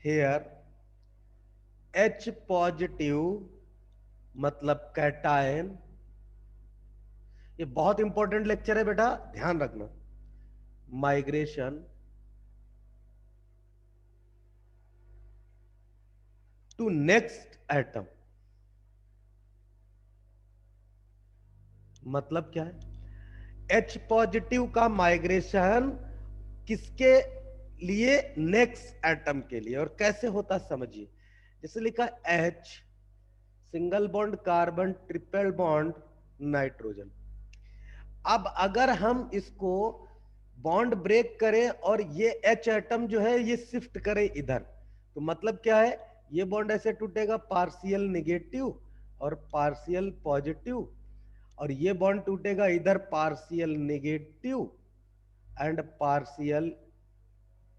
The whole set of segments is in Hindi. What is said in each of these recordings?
हेयर H पॉजिटिव मतलब कैटायन। ये बहुत इंपॉर्टेंट लेक्चर है बेटा, ध्यान रखना। माइग्रेशन टू नेक्स्ट एटम मतलब क्या है? H पॉजिटिव का माइग्रेशन किसके लिए? नेक्स्ट एटम के लिए। और कैसे होता समझिए। जैसे लिखा H single bond carbon triple bond nitrogen. अब अगर हम इसको बॉन्ड ब्रेक करें और ये H एटम जो है ये शिफ्ट करें इधर, तो मतलब क्या है? ये बॉन्ड ऐसे टूटेगा पार्शियल नेगेटिव और पार्शियल पॉजिटिव, और ये बॉन्ड टूटेगा इधर partial negative and partial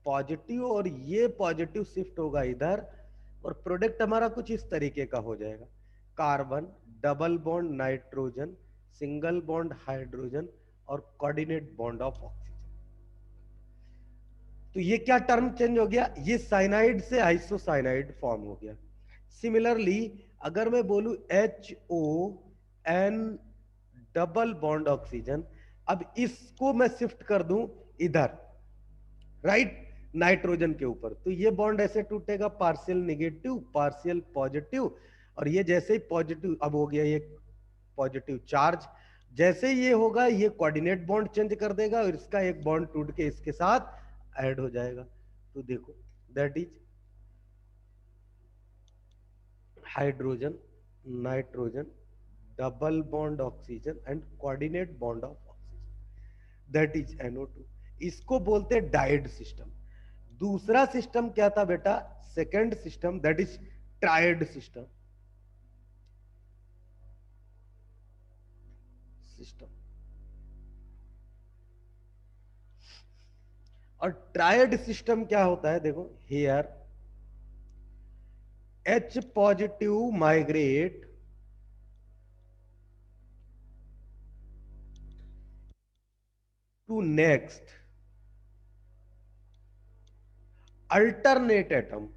positive, और ये पॉजिटिव शिफ्ट होगा इधर, और प्रोडक्ट हमारा कुछ इस तरीके का हो जाएगा। Carbon double bond nitrogen single bond hydrogen और कोऑर्डिनेट बॉन्ड ऑफ ऑक्सीजन। तो ये क्या टर्म चेंज हो गया? ये साइनाइड से आइसोसाइनाइड फॉर्म हो गया। सिमिलरली अगर मैं बोलूं HON डबल बॉन्ड ऑक्सीजन, अब इसको मैं शिफ्ट कर दूं इधर राइट नाइट्रोजन के ऊपर, तो ये बॉन्ड ऐसे टूटेगा पार्शियल नेगेटिव पार्शियल पॉजिटिव, और ये जैसे ही पॉजिटिव अब हो गया ये पॉजिटिव चार्ज, जैसे ही ये होगा ये कोऑर्डिनेट बॉन्ड चेंज कर देगा और इसका एक बॉन्ड टूट के इसके साथ ऐड हो जाएगा। तो देखो that is hydrogen nitrogen double bond oxygen and coordinate bond of oxygen, that is NO2। इसको बोलते हैं डाइड सिस्टम। दूसरा सिस्टम क्या था बेटा? Second system that is triad system. System और ट्रायड सिस्टम क्या होता है? देखो here H positive migrate to next alternate atom,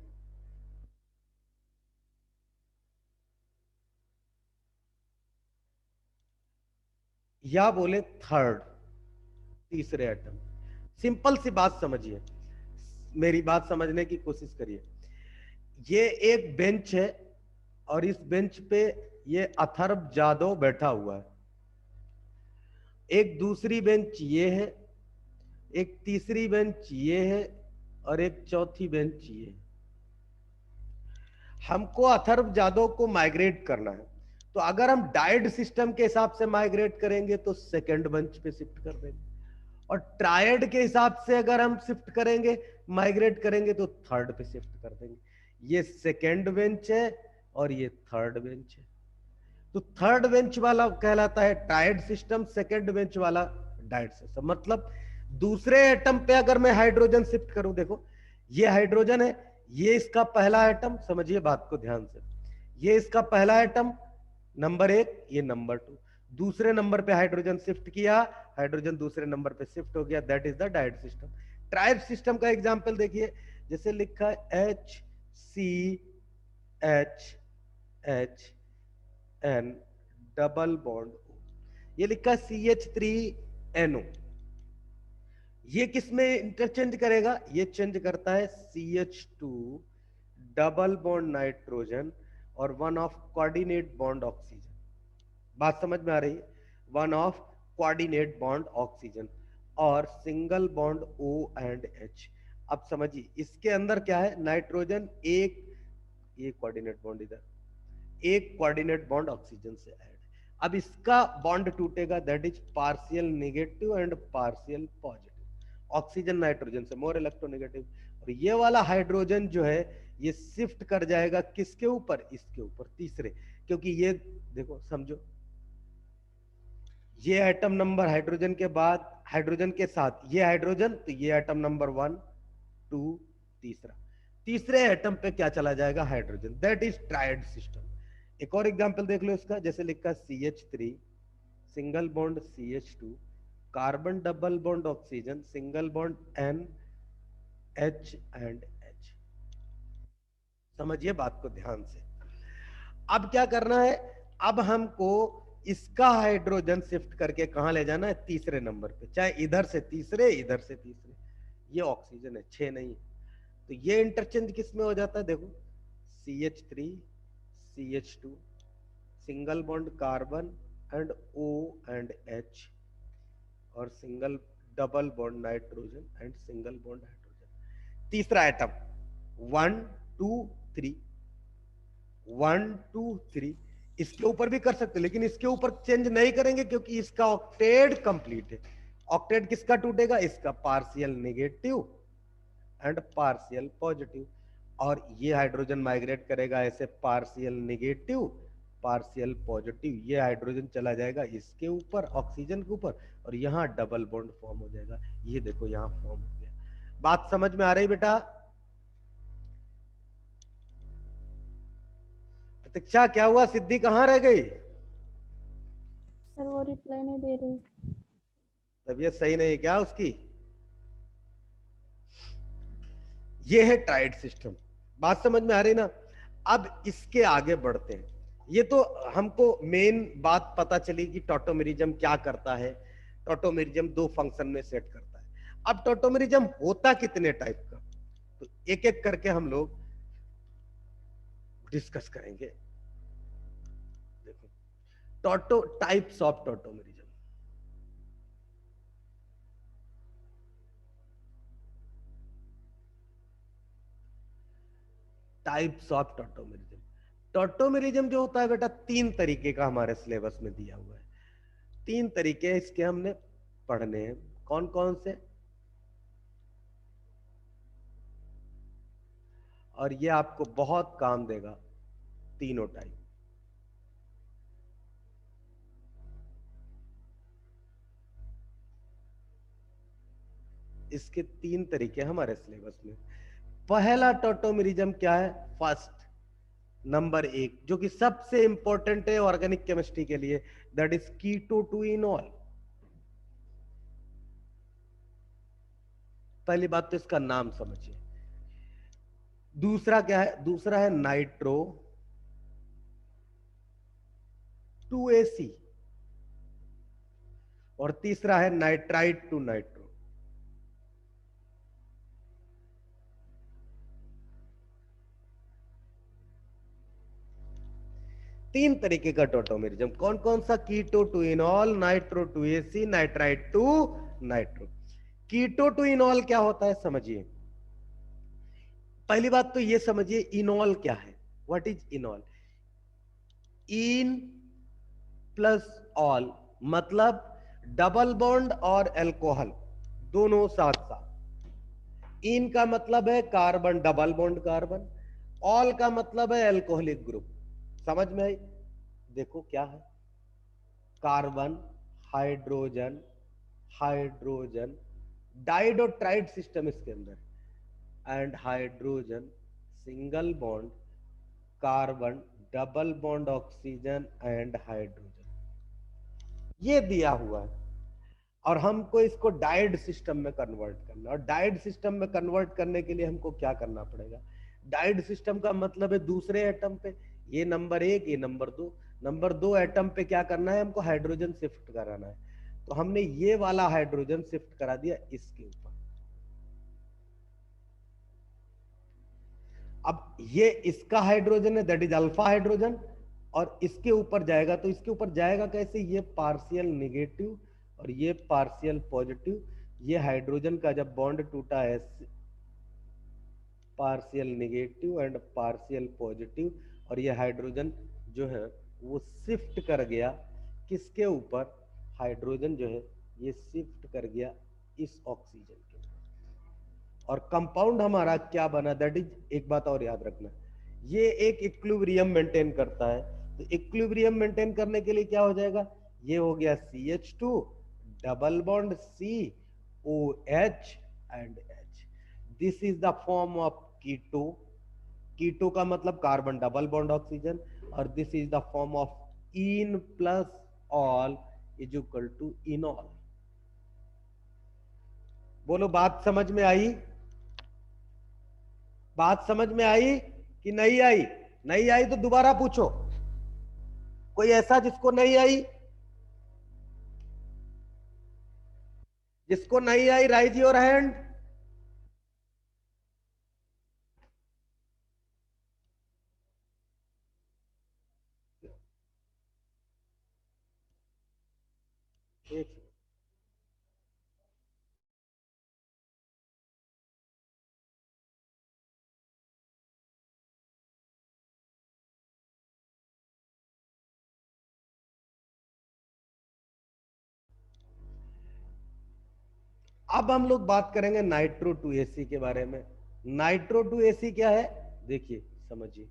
या बोले थर्ड तीसरे एटम। सिंपल सी बात समझिए, मेरी बात समझने की कोशिश करिए। ये एक बेंच है और इस बेंच पे ये अथर्व जादव बैठा हुआ है। एक दूसरी बेंच ये है, एक तीसरी बेंच ये है, और एक चौथी बेंच ये है। हमको अथर्व जादव को माइग्रेट करना है, तो अगर हम डाइड सिस्टम के हिसाब से माइग्रेट करेंगे तो सेकंड बेंच पे शिफ्ट कर देंगे, और ट्रायड के हिसाब से अगर हम शिफ्ट करेंगे माइग्रेट करेंगे तो थर्ड पे शिफ्ट कर देंगे। ये सेकंड बेंच है और ये थर्ड बेंच है, तो थर्ड बेंच वाला कहलाता है ट्रायड सिस्टम, सेकंड बेंच वाला डाइड सिस्टम। मतलब दूसरे एटम पे अगर मैं हाइड्रोजन शिफ्ट करूं, देखो ये हाइड्रोजन है, ये इसका पहला एटम, समझिए बात को ध्यान से, ये इसका पहला एटम नंबर एक, ये नंबर टू, दूसरे नंबर पे हाइड्रोजन शिफ्ट किया, हाइड्रोजन दूसरे नंबर पे शिफ्ट हो गया, that is the died system. Tribe system का एग्जांपल देखिए, जैसे लिखा है HCHHN डबल बॉन्ड O, ये लिखा है CH3NO, ये किसमें इंटरचेंज करेगा? ये चेंज करता है CH2 डबल बॉन्ड नाइट्रोजन और one of coordinate bond oxygen. बात समझ में आ रही है? One of coordinate bond oxygen और सिंगल बॉन्ड OH। अब समझिए इसके अंदर क्या है? नाइट्रोजन एक, ये कोऑर्डिनेट बॉन्ड इधर, एक कोऑर्डिनेट बॉन्ड ऑक्सीजन से ऐड, अब इसका बॉन्ड टूटेगा, that is partial negative and partial positive, oxygen nitrogen से मोर इलेक्ट्रोनेगेटिव, और ये वाला हाइड्रोजन जो है ये शिफ्ट कर जाएगा किसके ऊपर? इसके ऊपर, तीसरे, क्योंकि ये देखो समझो, ये एटम नंबर हाइड्रोजन के बाद हाइड्रोजन के साथ ये हाइड्रोजन, तो ये एटम नंबर 1 2, तीसरा, तीसरे एटम पे क्या चला जाएगा? Hydrogen, that is triad system. एक और एग्जांपल देख लो इसका, जैसे लिखा CH3 single bond CH2 carbon double bond oxygen single bond N H and H, समझिए बात को ध्यान से। अब क्या करना है, अब हमको इसका हाइड्रोजन शिफ्ट करके कहां ले जाना है, तीसरे नंबर पे, चाहे इधर से तीसरे इधर से तीसरे। ये ऑक्सीजन है, 6 नहीं। तो ये इंटरचेंज किस में हो जाता है, देखो CH3 CH2 single bond carbon and O and H, और single double bond nitrogen and single bond hydrogen. तीसरा एटम 1 2 3, 1 2 3। इसके ऊपर भी कर सकते, लेकिन इसके ऊपर चेंज नहीं करेंगे क्योंकि इसका ऑक्टेट कंप्लीट है। ऑक्टेट किसका टूटेगा, इसका partial negative and partial positive, और ये हाइड्रोजन माइग्रेट करेगा ऐसे पार्शियल नेगेटिव पार्शियल पॉजिटिव। ये हाइड्रोजन चला जाएगा इसके ऊपर, ऑक्सीजन के ऊपर, और यहां डबल बॉन्ड फॉर्म हो जाएगा। ये देखो यहां फॉर्म हो गया। बात समझ में आ रही बेटा? प्रतीक्षा क्या हुआ, सिद्धि कहां रह गई? सर वो रिप्लाई नहीं दे रही। तबीयत सही नहीं क्या उसकी? ये है ट्राइड सिस्टम। बात समझ में आ रही ना? अब इसके आगे बढ़ते हैं। ये तो हमको मेन बात पता चली कि टॉटोमेरिज्म क्या करता है। टॉटोमेरिज्म 2 फंक्शन में सेट करता है। अब टॉटोमेरिज्म होता कितने टाइप का, तो एक एक करके हम लोग डिस्कस करेंगे। देखो, tauto types of tautomerism. Types of tautomerism. Tautomerism जो होता है बेटा 3 तरीके का हमारे सिलेबस में दिया हुआ है। 3 तरीके इसके हमने पढ़ने हैं। कौन कौन से? और ये आपको बहुत काम देगा, तीनों टाइप। इसके 3 तरीके हमारे सिलेबस में। पहला टॉटोमेरिज्म क्या है, फर्स्ट नंबर 1, जो कि सबसे इंपॉर्टेंट है ऑर्गेनिक केमिस्ट्री के लिए, that is keto to enol. पहली बात तो इसका नाम समझिए। दूसरा क्या है, दूसरा है नाइट्रो 2AC, और तीसरा है नाइट्राइट टू नाइट्रो। तीन तरीके का टॉटोमेरिज्म। कौन कौन सा? Keto to enol, nitro to aci, nitrite to nitro. Keto to enol क्या होता है समझिए। पहली बात तो ये समझिए इनॉल क्या है। What is इनॉल? In plus all, मतलब डबल बॉन्ड और अल्कोहल दोनों साथ साथ। इन का मतलब है carbon double bond carbon, all का मतलब है अल्कोहलिक ग्रुप। समझ में आई? देखो क्या है, कार्बन हाइड्रोजन हाइड्रोजन, डाइड और ट्राइड सिस्टम इसके अंदर, and hydrogen single bond carbon double bond oxygen and hydrogen, ये दिया हुआ है। और हमको इसको डाइड सिस्टम में कन्वर्ट करना, और डाइड सिस्टम में कन्वर्ट करने के लिए हमको क्या करना पड़ेगा? डाइड सिस्टम का मतलब है दूसरे एटम पे, ये नंबर 1 ये नंबर 2, नंबर 2 एटम पे क्या करना है हमको? हाइड्रोजन शिफ्ट कराना है। तो हमने ये वाला हाइड्रोजन शिफ्ट करा दिया इसके ऊपर। अब ये इसका हाइड्रोजन है, दैट इज अल्फा हाइड्रोजन, और इसके ऊपर जाएगा, तो इसके ऊपर जाएगा कैसे? ये पार्शियल नेगेटिव और ये पार्शियल पॉजिटिव। ये हाइड्रोजन का जब बॉन्ड टूटा है, partial negative and partial positive, और ये हाइड्रोजन जो है वो शिफ्ट कर गया किसके ऊपर? हाइड्रोजन जो है ये शिफ्ट कर गया इस ऑक्सीजन के ऊपर, और कंपाउंड हमारा क्या बना? दैट इज, एक बात और याद रखना, ये एक इक्विलिब्रियम मेंटेन करता है। तो इक्विलिब्रियम मेंटेन करने के लिए क्या हो जाएगा? ये हो गया CH2 double bond COH and H। This is the form of keto. Keto का मतलब कार्बन डबल बॉन्ड ऑक्सीजन, और this is the form of ene plus ol is equal to enol. बोलो बात समझ में आई? बात समझ में आई? कि नहीं आई? नहीं आई तो दोबारा पूछो। कोई ऐसा जिसको नहीं आई? जिसको नहीं आई राइज योर हैंड। एक अब हम लोग बात करेंगे नाइट्रो 2 AC के बारे में। नाइट्रो 2 AC क्या है? देखिए समझिए,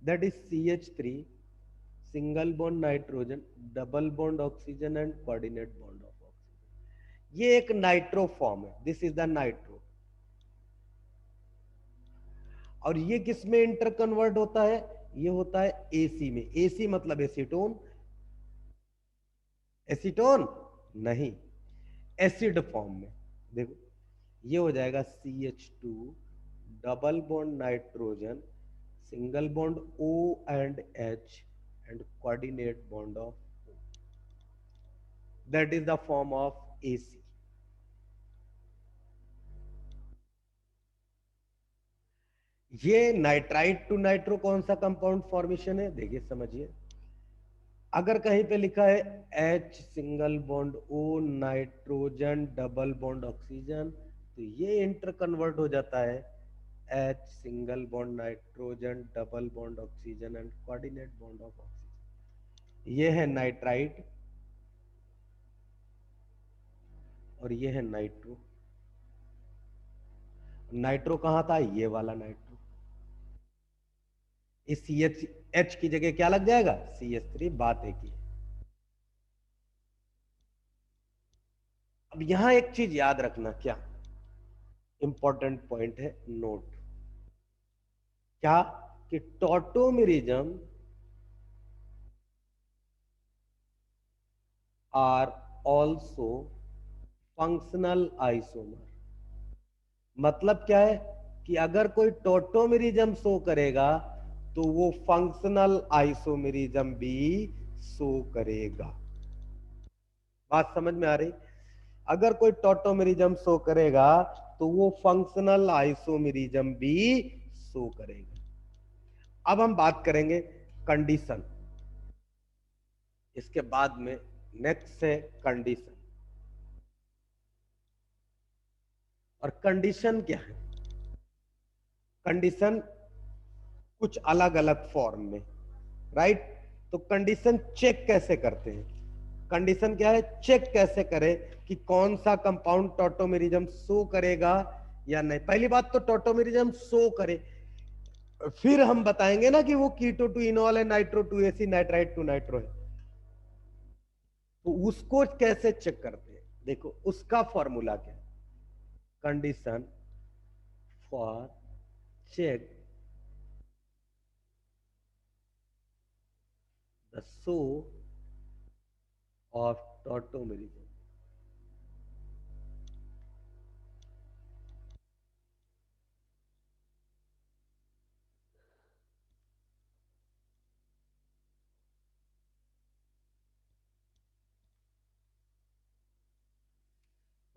that is CH3 single bond nitrogen double bond oxygen and coordinate bond of oxygen. ये एक नाइट्रो फॉर्म है, दिस इज द नाइट्रो। और ये किस में इंटर कन्वर्ट होता है? ये होता है AC में। AC मतलब एसीटोन। एसीटोन नहीं, एसिड फॉर्म में। देखो ये हो जाएगा CH2 double bond nitrogen single bond O and H and coordinate bond of O। That is the form of AC। ये नाइट्राइट टू नाइट्रो कौन सा कंपाउंड फॉर्मेशन है? देखिए समझिए, अगर कहीं पे लिखा है H single bond O nitrogen double bond oxygen, तो ये इंटर कन्वर्ट हो जाता है H single bond nitrogen double bond oxygen and coordinate bond of oxygen. ये है नाइट्राइट और ये है नाइट्रो। नाइट्रो कहां था? ये वाला नाइट्रो। इस CH की जगह क्या लग जाएगा? CH3। बात एक ही है। अब यहां एक चीज याद रखना, क्या इंपॉर्टेंट पॉइंट है, नोट। क्या? कि tautomerism are also functional isomer. मतलब क्या है? कि अगर कोई टॉटोमेरिज्म शो करेगा तो वो फंक्शनल आइसोमेरिज्म भी शो करेगा। बात समझ में आ रही? अगर कोई टॉटोमेरिज्म शो करेगा तो वो फंक्शनल आइसोमेरिज्म भी शो करेगा। अब हम बात करेंगे कंडीशन। इसके बाद में नेक्स्ट है कंडीशन। और कंडीशन क्या है? कंडीशन कुछ अलग अलग फॉर्म में, राइट? तो कंडीशन चेक कैसे करते हैं? कंडीशन क्या है? चेक कैसे करें कि कौन सा कंपाउंड टॉटोमेरिज्म शो करेगा या नहीं। पहली बात तो टॉटोमेरिज्म शो करे, फिर हम बताएंगे ना कि वो कीटो टू इनॉल है, nitro 2AC, nitrite to nitro है। तो उसको कैसे चेक करते हैं? देखो उसका फॉर्मूला क्या है? Condition for check the show of tautomerism.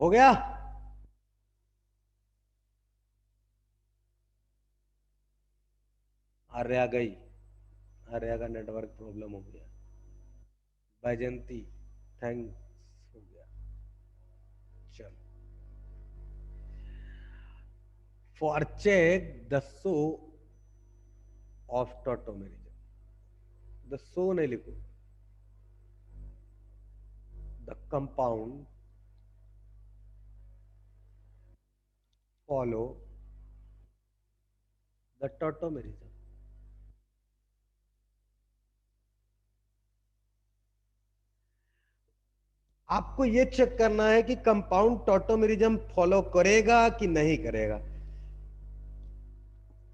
हो गया? आर्या गई, आर्या का नेटवर्क प्रॉब्लम हो गया। बैजंती थैंक्स, हो गया। चलो, for check the show of tautomerism. The show नहीं लिखो, the compound follow the tautomerism. आपको यह चेक करना है कि कंपाउंड टॉटोमेरिज्म फॉलो करेगा कि नहीं करेगा।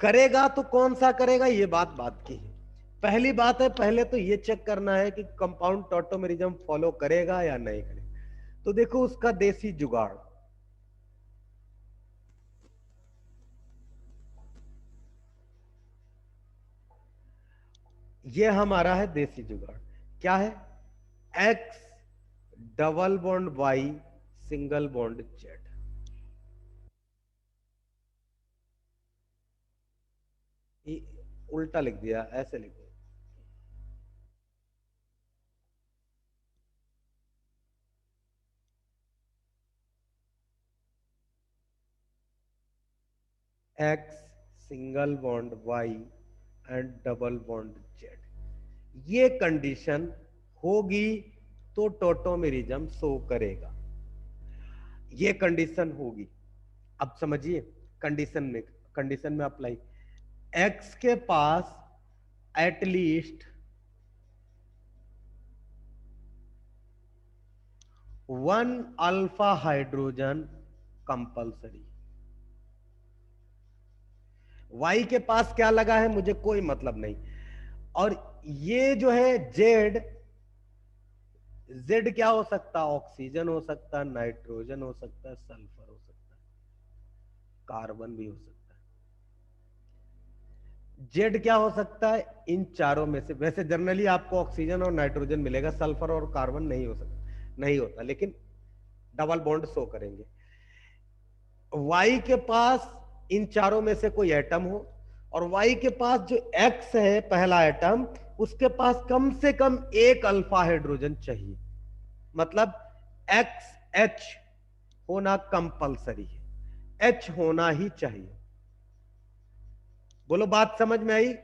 करेगा तो कौन सा करेगा, ये बात की है। पहली बात है, पहले तो ये चेक करना है कि कंपाउंड टॉटोमेरिज्म फॉलो करेगा या नहीं करेगा। तो देखो उसका देसी जुगाड़। ये हमारा है देसी जुगाड़। क्या है? X double bond Y single bond Z. उल्टा लिख दिया, ऐसे लिखो। X single bond Y and double bond Z, ये कंडीशन होगी तो टोटोमेरिज्म शो करेगा। ये कंडीशन होगी। अब समझिए, कंडीशन में अप्लाई। एक्स के पास at least one alpha hydrogen compulsory. Y के पास क्या लगा है मुझे कोई मतलब नहीं। और ये जो है जेड, जेड क्या हो सकता है? ऑक्सीजन हो सकता है, नाइट्रोजन हो सकता है, सल्फर हो सकता है, कार्बन भी हो सकता है। जेड क्या हो सकता है? इन चारों में से। वैसे जनरली आपको ऑक्सीजन और नाइट्रोजन मिलेगा, सल्फर और कार्बन नहीं हो सकता, नहीं होता, लेकिन डबल बॉन्ड शो करेंगे। वाई के पास इन चारों में से कोई एटम हो, और वाई के पास जो एक्स है पहला एटम, उसके पास कम से कम एक अल्फा हाइड्रोजन चाहिए। मतलब एक्स एच होना कंपलसरी है, एच होना ही चाहिए। बोलो बात समझ में आई?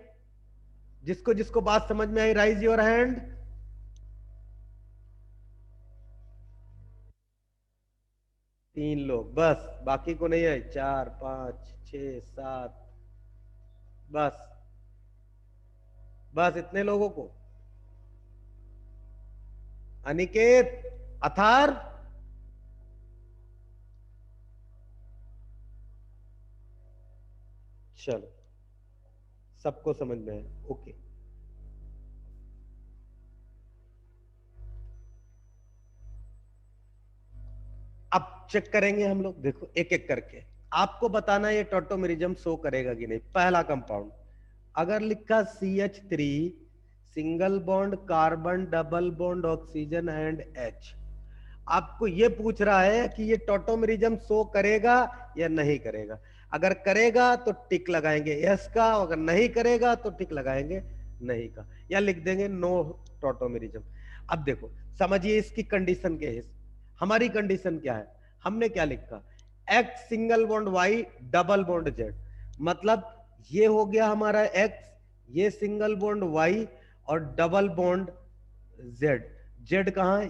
जिसको जिसको बात समझ में आई राइज योर हैंड। तीन लोग बस, बाकी को नहीं है? चार पांच छह सात, बस बस इतने लोगों को। अनिकेत, अथार, चलो सबको समझ में आया, ओके। अब चेक करेंगे हम लोग, देखो एक एक करके आपको बताना ये टोटोमेरिज्म शो करेगा कि नहीं। पहला कंपाउंड अगर लिखा CH3 single bond carbon double bond oxygen and H, आपको ये पूछ रहा है कि ये टोटोमेरिज्म शो करेगा या नहीं करेगा। अगर करेगा तो टिक लगाएंगे यस का, अगर नहीं करेगा तो टिक लगाएंगे नहीं का, या लिख देंगे नो टोटोमेरिज्म। अब देखो समझिए इसकी कंडीशन के हिस्से। हमारी कंडीशन क्या है? हमने क्या लिखा? X single bond Y double bond Z. मतलब ये हो गया हमारा एक्स, ये सिंगल बॉन्ड वाई और डबल बॉन्ड जेड। जेड कहां है?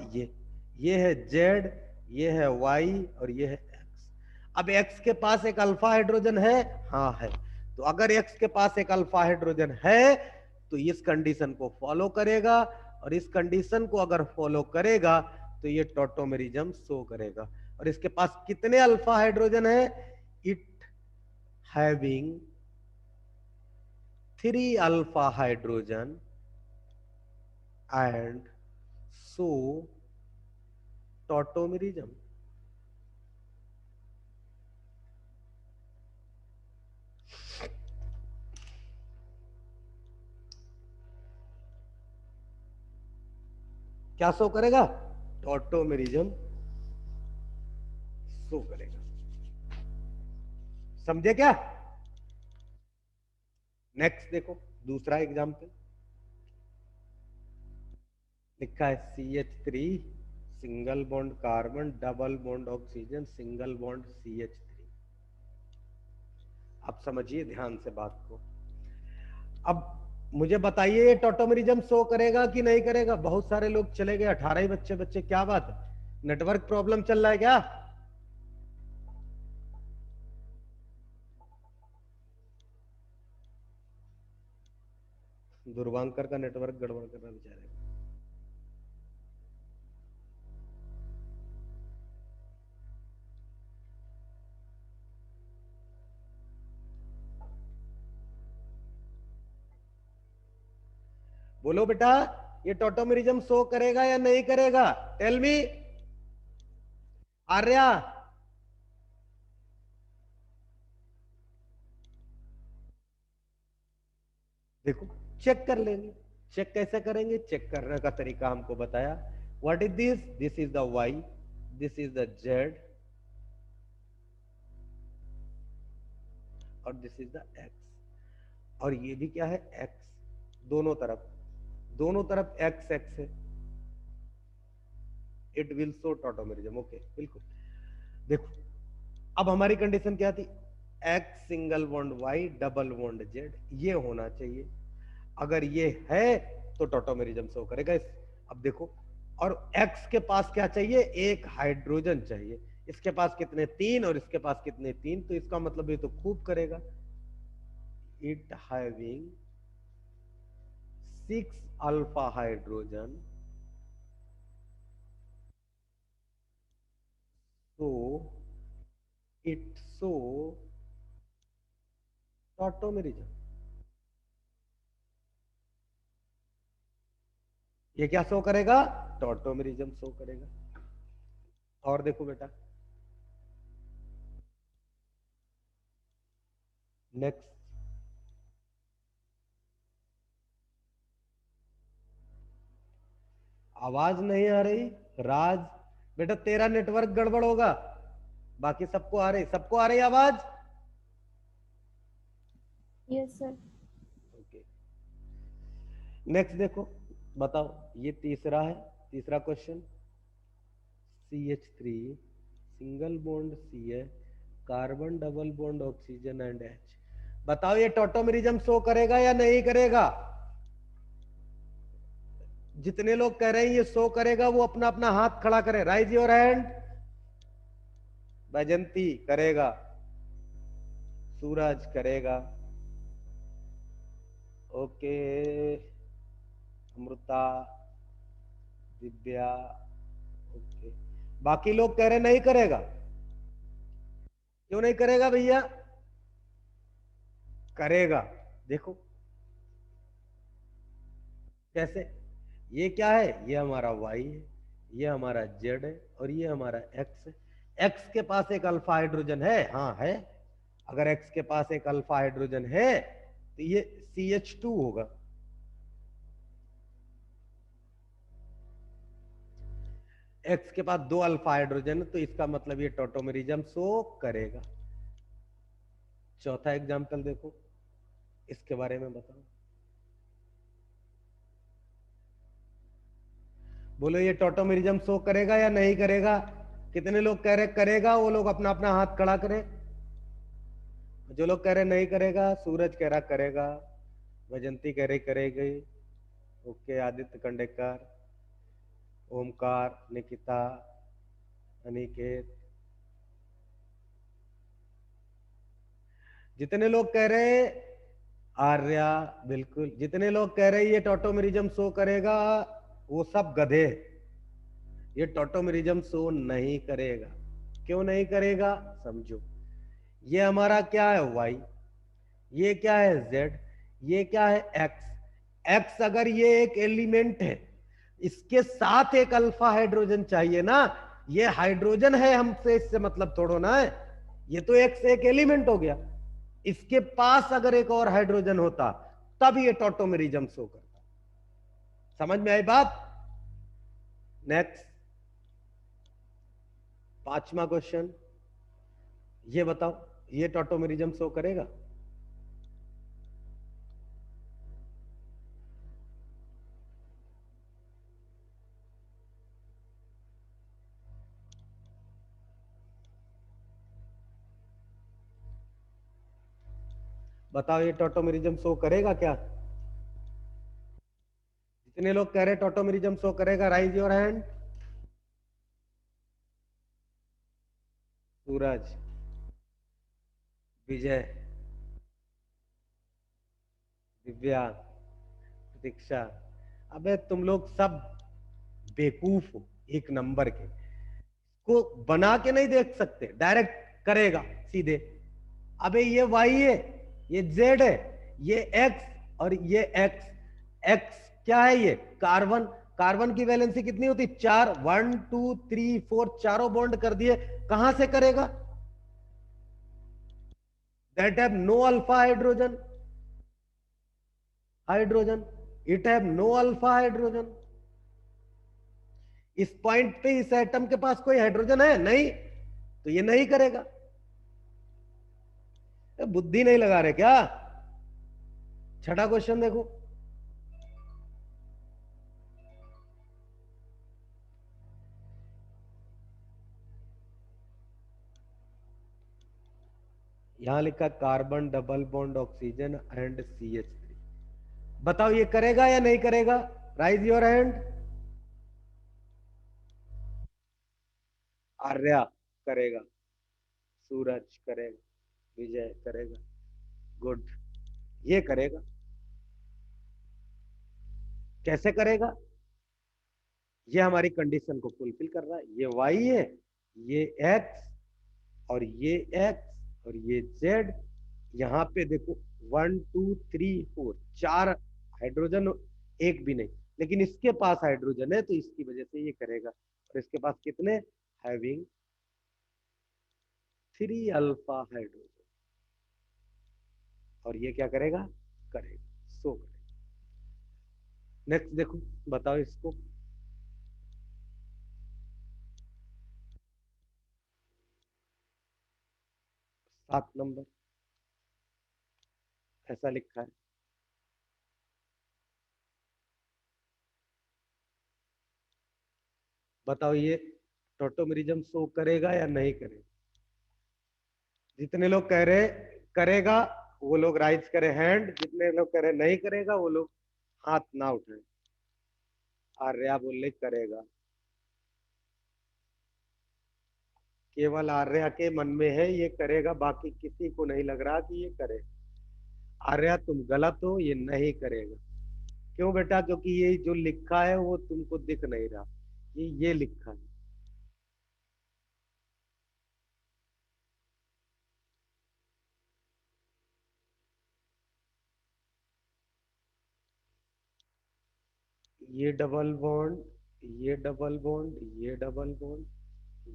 ये है जेड, ये है वाई और ये है एक्स। अब एक्स के पास एक अल्फा हाइड्रोजन है, हाँ है। तो अगर एक्स के पास एक अल्फा हाइड्रोजन है तो इस कंडीशन को फॉलो करेगा, और इस कंडीशन को अगर फॉलो करेगा तो ये टोटोमेरिज्म शो करेगा। और इसके पास कितने अल्फा हाइड्रोजन है? It having 3 alpha hydrogen and so tautomerism. क्या शो करेगा? टोटोमेरिज्म शो करेगा। समझे क्या? नेक्स्ट देखो, दूसरा एग्जाम्पल लिखा है CH3 single bond carbon double bond oxygen single bond CH3। अब समझिए ध्यान से बात को। अब मुझे बताइए ये टोटोमेरिज्म शो करेगा कि नहीं करेगा? बहुत सारे लोग चले गए, 18 ही बच्चे बच्चे, क्या बात है? नेटवर्क प्रॉब्लम चल रहा है क्या? दुर्वांकर का नेटवर्क गड़बड़ कर रहा बेचारे। बोलो बेटा, ये टोटोमेरिज्म शो करेगा या नहीं करेगा? Tell me. आर्या, देखो चेक कर लेंगे। चेक कैसे करेंगे? चेक करने का तरीका हमको बताया। What is this? This is the Y, this is the Z और दिस इज द एक्स। और ये भी क्या है? एक्स। दोनों तरफ एक्स एक्स है। It will show tautomerism. Okay, बिल्कुल। देखो, अब हमारी कंडीशन क्या थी? X single bond Y double bond Z, ये होना चाहिए। अगर ये है तो टॉटोमेरिज्म शो करेगा। अब देखो, और एक्स के पास क्या चाहिए? एक हाइड्रोजन चाहिए। इसके पास कितने? 3, और इसके पास कितने? 3। तो इसका मतलब ये तो खूब करेगा। It having 6 alpha hydrogen, so it show tautomerism. ये क्या शो करेगा? टॉटोमेरिज्म शो करेगा। और देखो बेटा, नेक्स्ट। आवाज नहीं आ रही राज? बेटा तेरा नेटवर्क गड़बड़ होगा, बाकी सबको आ रही आवाज। Yes sir. ओके, नेक्स्ट देखो, बताओ। ये तीसरा है, तीसरा क्वेश्चन। CH3 सिंगल बॉन्ड सी है, carbon double bond oxygen and H। बताओ ये टॉटोमेरिज्म शो करेगा या नहीं करेगा? जितने लोग कह रहे हैं ये शो करेगा, वो अपना अपना हाथ खड़ा करें। Rise your hand. बैजंती करेगा, सूरज करेगा, ओके, अमृता, दिव्या, ओके। बाकी लोग कह रहे नहीं करेगा। क्यों नहीं करेगा भैया? करेगा। देखो कैसे। ये क्या है? ये हमारा y है, ये हमारा z है, और ये हमारा x है। x के पास एक अल्फा हाइड्रोजन है, हाँ है। अगर x के पास एक अल्फा हाइड्रोजन है तो ये CH2 होगा। x के पास 2 अल्फा हाइड्रोजन, तो इसका मतलब ये टॉटोमेरिज्म शो करेगा। चौथा एग्जाम्पल देखो, इसके बारे में बताओ। बोलो ये टॉटोमेरिज्म शो करेगा या नहीं करेगा? कितने लोग कह रहे करेगा? वो लोग अपना अपना हाथ खड़ा करें। जो लोग कह रहे नहीं करेगा, सूरज कह रहा करेगा, वैजंती कह रही करेगी, ओके, आदित्य कंडेकर, ओमकार, निकिता, अनिकेत। जितने लोग कह रहे आर्या, बिल्कुल। जितने लोग कह रहे ये टॉटोमेरिज्म शो करेगा, वो सब गधे। ये टॉटोमेरिज्म शो नहीं करेगा। क्यों नहीं करेगा? समझो। ये हमारा क्या है? y, ये क्या है? z, ये क्या है? x अगर ये एक एलिमेंट है, इसके साथ एक अल्फा हाइड्रोजन चाहिए ना। ये हाइड्रोजन है, हमसे इससे मतलब थोड़ो ना है। ये तो x एक एलिमेंट हो गया। इसके पास अगर एक और हाइड्रोजन होता तब ये टॉटोमेरिज्म शो करता। समझ में आई बात? नेक्स्ट, पांचवा क्वेश्चन। ये बताओ, ये टॉटोमेरिज्म शो करेगा? बताओ ये टॉटोमेरिज्म शो करेगा क्या? जितने लोग कह रहे टॉटोमेरिज्म शो करेगा, राइज योर हैंड। सूरज, विजय, दिव्या, प्रतीक्षा। अबे तुम लोग सब बेवकूफ हो एक नंबर के। को बना के नहीं देख सकते, डायरेक्ट करेगा सीधे। अबे ये y है, ये z है, ये x और ये x क्या है? ये कार्बन। कार्बन की वैलेंसी कितनी होती? 4। 1 2 3 4, चारों बॉन्ड कर दिए। कहां से करेगा? That have no alpha hydrogen. It have no alpha hydrogen. इस पॉइंट पे इस एटम के पास कोई हाइड्रोजन है नहीं, तो ये नहीं करेगा। बुद्धि नहीं लगा रहे क्या? छठा क्वेश्चन देखो, यहां लिखा carbon double bond oxygen and CH3। बताओ ये करेगा या नहीं करेगा? Rise your hand. आर्या करेगा, सूरज करेगा, विजय करेगा, गुड, ये करेगा। कैसे करेगा? ये हमारी कंडीशन को फुलफिल कर रहा है। ये वाई है, ये एक्स, और ये एक्स, और ये जेड। यहाँ पे देखो 1 2 3 4, 4 हाइड्रोजन, एक भी नहीं, लेकिन इसके पास हाइड्रोजन है तो इसकी वजह से ये करेगा। और इसके पास कितने? Having 3 alpha hydrogen. और ये क्या करेगा? करेगा, सो करेगा। नेक्स्ट देखो, बताओ इसको। 7 नंबर ऐसा लिखा है। बताओ ये टोटोमेरिज्म शो करेगा या नहीं करेगा? जितने लोग कह रहे करेगा वो लोग राइज करे हैंड, जितने लोग कह रहे नहीं करेगा वो लोग हाथ ना उठाए। आर्या बोले करेगा। केवल आर्या के मन में है ये करेगा, बाकी किसी को नहीं लग रहा कि ये करे। आर्या तुम गलत हो, ये नहीं करेगा। क्यों बेटा? क्योंकि ये जो लिखा है वो तुमको दिख नहीं रहा, ये लिखा है। ये डबल बॉन्ड, ये डबल बॉन्ड, ये डबल बॉन्ड,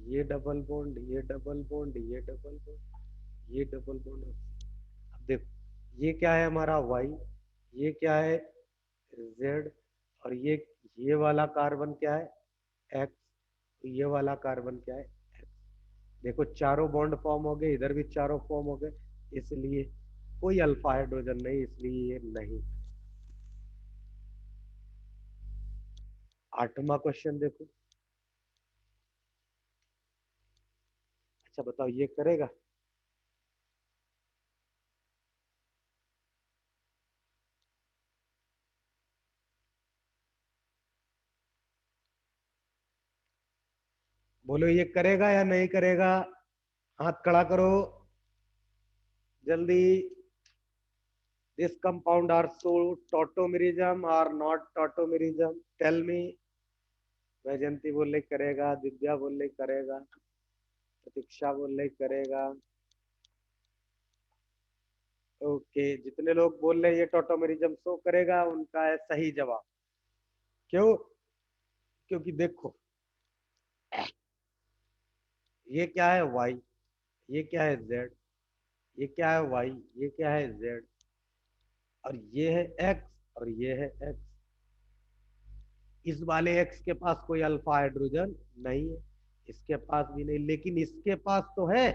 ये डबल बॉन्ड, ये डबल बॉन्ड, ये डबल बॉन्ड, ये डबल बॉन्ड। अब देखो ये क्या है हमारा वाई, ये क्या है जेड, और ये वाला कार्बन क्या है? एक्स। ये वाला कार्बन क्या है? एक्स। देखो चारों बॉन्ड फॉर्म हो गए, इधर भी चारों फॉर्म हो गए, इसलिए कोई अल्फा हाइड्रोजन नहीं, इसलिए ये नहीं। 8वां क्वेश्चन देखो। अच्छा बताओ ये करेगा? बोलो ये करेगा या नहीं करेगा? हाथ खड़ा करो जल्दी। This compound are so tautomerism are not tautomerism, tell me. Vaijanti बोल रही करेगा, दिव्या बोल रही करेगा, प्रतीक्षा बोल रही करेगा। ओके, जितने लोग बोल रहे ये टॉटोमेरिज्म शो करेगा उनका है सही जवाब। क्यों? क्योंकि देखो ये क्या है वाई, ये क्या है जेड, ये क्या है वाई, ये क्या है जेड, और ये है एक्स, और ये है एक्स। इस वाले एक्स के पास कोई अल्फा हाइड्रोजन नहीं है, इसके पास भी नहीं, लेकिन इसके पास तो है।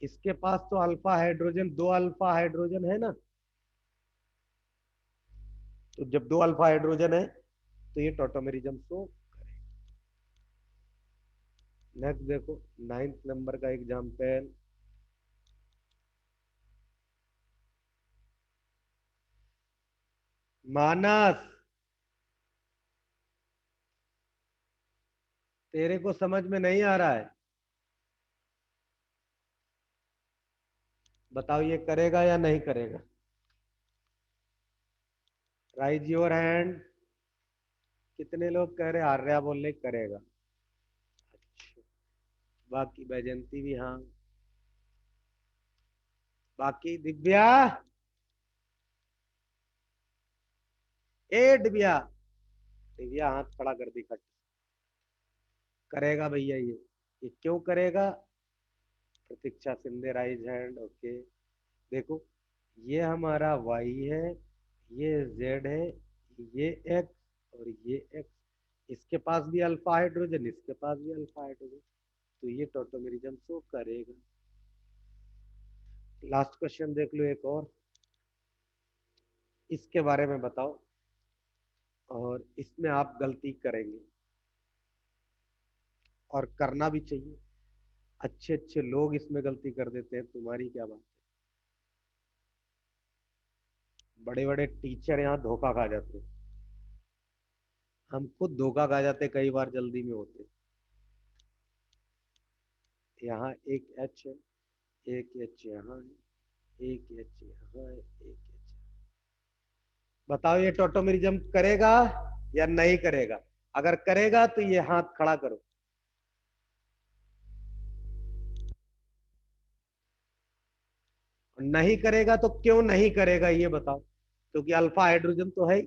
इसके पास तो अल्फा हाइड्रोजन, 2 अल्फा हाइड्रोजन है ना। तो जब 2 अल्फा हाइड्रोजन है तो ये टॉटोमेरिज्म शो करेगा। नेक्स्ट देखो 9th नंबर का एग्जाम्पल। मानस, तेरे को समझ में नहीं आ रहा है? बताओ ये करेगा या नहीं करेगा? Rise your hand. कितने लोग कह रहे आर्या बोल रहे करेगा? अच्छा, बाकी बैजंती भी हाँ, बाकी दिव्या। ए दिव्या, दिव्या हाथ खड़ा कर दी खट। करेगा भैया ये क्यों करेगा? प्रतीक्षा सिंधे राइज हैंड, ओके। देखो ये हमारा वाई है, ये जेड है, ये एक्स और ये एक्स, इसके पास भी अल्फा हाइड्रोजन, इसके पास भी अल्फा हाइड्रोजन, तो ये टॉटोमेरिज्म शो करेगा। लास्ट क्वेश्चन देख लो एक और, इसके बारे में बताओ, और इसमें आप गलती करेंगे और करना भी चाहिए। अच्छे अच्छे लोग इसमें गलती कर देते हैं, तुम्हारी क्या बात है। बड़े बड़े टीचर यहाँ धोखा खा जाते हैं, हम खुद धोखा खा जाते कई बार जल्दी में होते। यहाँ एक एच है, एक एच यहाँ है, एक एच यहाँ है, एक एच। बताओ ये टोटोमेरिज्म करेगा या नहीं करेगा? अगर करेगा तो ये हाथ खड़ा करो। नहीं करेगा तो क्यों नहीं करेगा ये बताओ, क्योंकि अल्फा हाइड्रोजन तो है ही।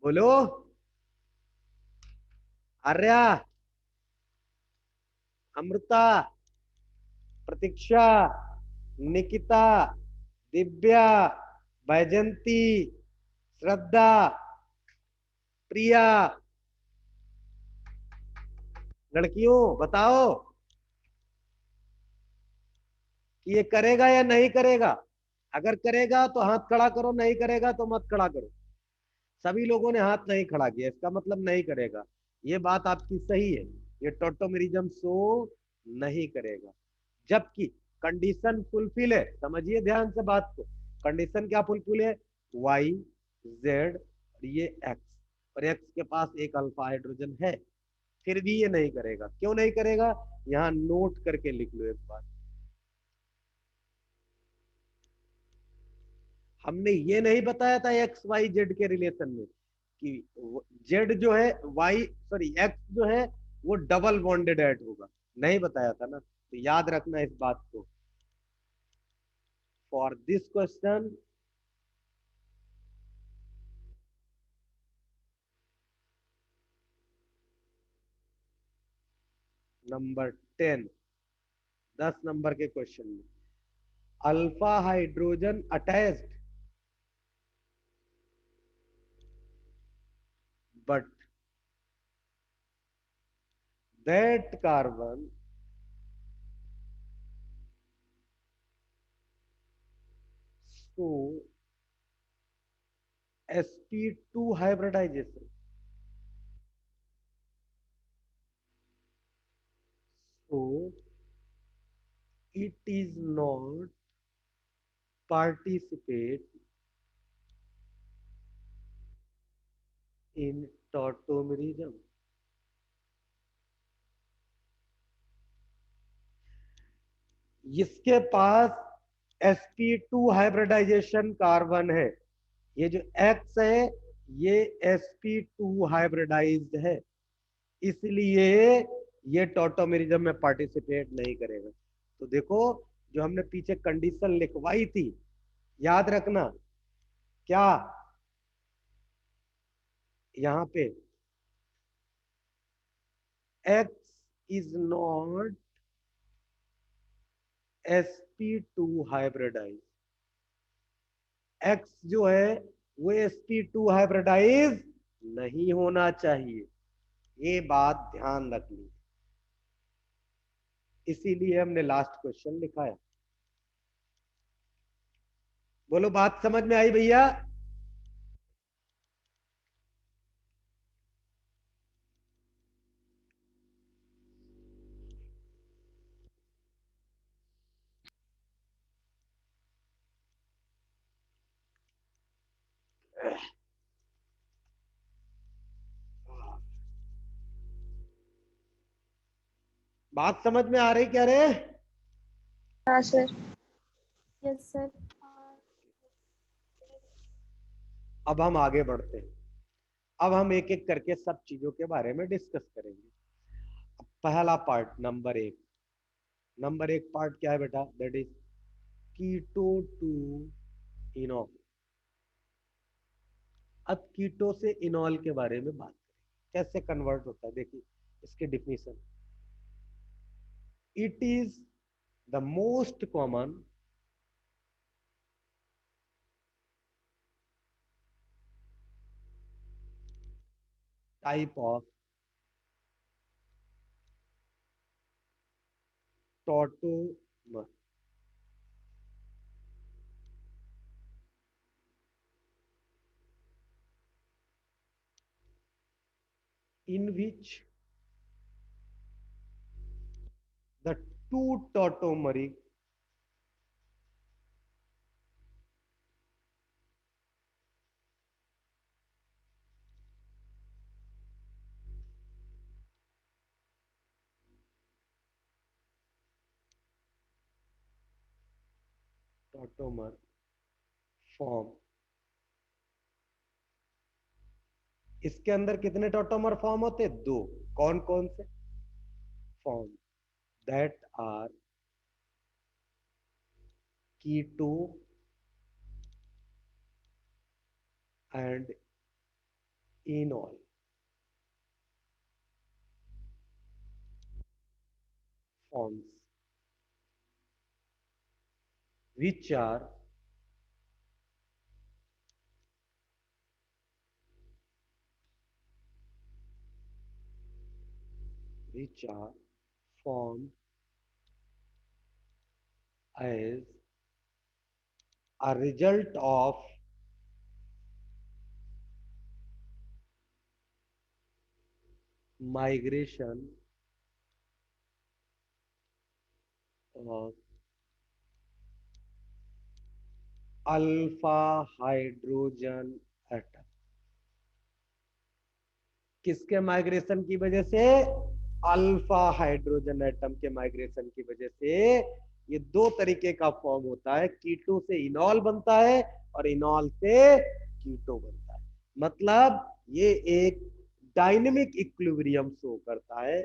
बोलो। आर्या, अमृता, प्रतीक्षा, निकिता, दिव्या, बैजंती, श्रद्धा, प्रिया, लड़कियों बताओ कि ये करेगा या नहीं करेगा? अगर करेगा तो हाथ खड़ा करो, नहीं करेगा तो मत खड़ा करो। सभी लोगों ने हाथ नहीं खड़ा किया, इसका मतलब नहीं करेगा। ये बात आपकी सही है, ये टोटोमेरिज्म शो नहीं करेगा। जबकि कंडीशन फुलफिल है, समझिए ध्यान से बात को। कंडीशन क्या फुलफिल है? वाई, जेड और ये एक्स, और एक्स के पास एक अल्फा हाइड्रोजन है, फिर भी ये नहीं करेगा। क्यों नहीं करेगा? यहाँ नोट करके लिख लो एक बार। हमने ये नहीं बताया था एक्स वाई जेड के रिलेशन में कि जेड जो है, वाई सॉरी एक्स जो है वो डबल बॉन्डेड ऐड होगा, नहीं बताया था ना, तो याद रखना इस बात को। For this question number 10, 10 number के क्वेश्चन में alpha hydrogen attached but that carbon so sp2 hybridization, so it is not participate in tautomerism। इसके पास sp2 हाइब्रिडाइजेशन कार्बन है, ये जो X है ये sp2 हाइब्रिडाइज्ड है, इसलिए ये टॉटोमेरिज्म में पार्टिसिपेट नहीं करेगा। तो देखो, जो हमने पीछे कंडीशन लिखवाई थी, याद रखना क्या, यहाँ पे X is not sp2 hybridise, X जो है वो sp2 हाइब्रिडाइज नहीं होना चाहिए, ये बात ध्यान रखनी, इसीलिए हमने लास्ट क्वेश्चन लिखा है। बोलो बात समझ में आई भैया? बात समझ में आ रही क्या रे? हाँ सर। Yes sir. अब हम आगे बढ़ते हैं, अब हम एक एक करके सब चीजों के बारे में डिस्कस करेंगे। पहला पार्ट नंबर 1 पार्ट क्या है बेटा? That is keto to enol. अब कीटो से इनॉल के बारे में बात करें, कैसे कन्वर्ट होता है। देखिए इसकी definition, it is the most common type of tautomer in which the two tautomeric tautomer form। इसके अंदर कितने टॉटोमर फॉर्म होते? दो। कौन कौन से? Form that are keto and enol forms which are formed as a result of migration of alpha hydrogen atom. किसके माइग्रेशन की वजह से? अल्फा हाइड्रोजन एटम के माइग्रेशन की वजह से ये दो तरीके का फॉर्म होता है। कीटो से इनॉल बनता है और इनॉल से कीटो बनता है। मतलब ये एक डायनेमिक इक्विलिब्रियम शो करता है।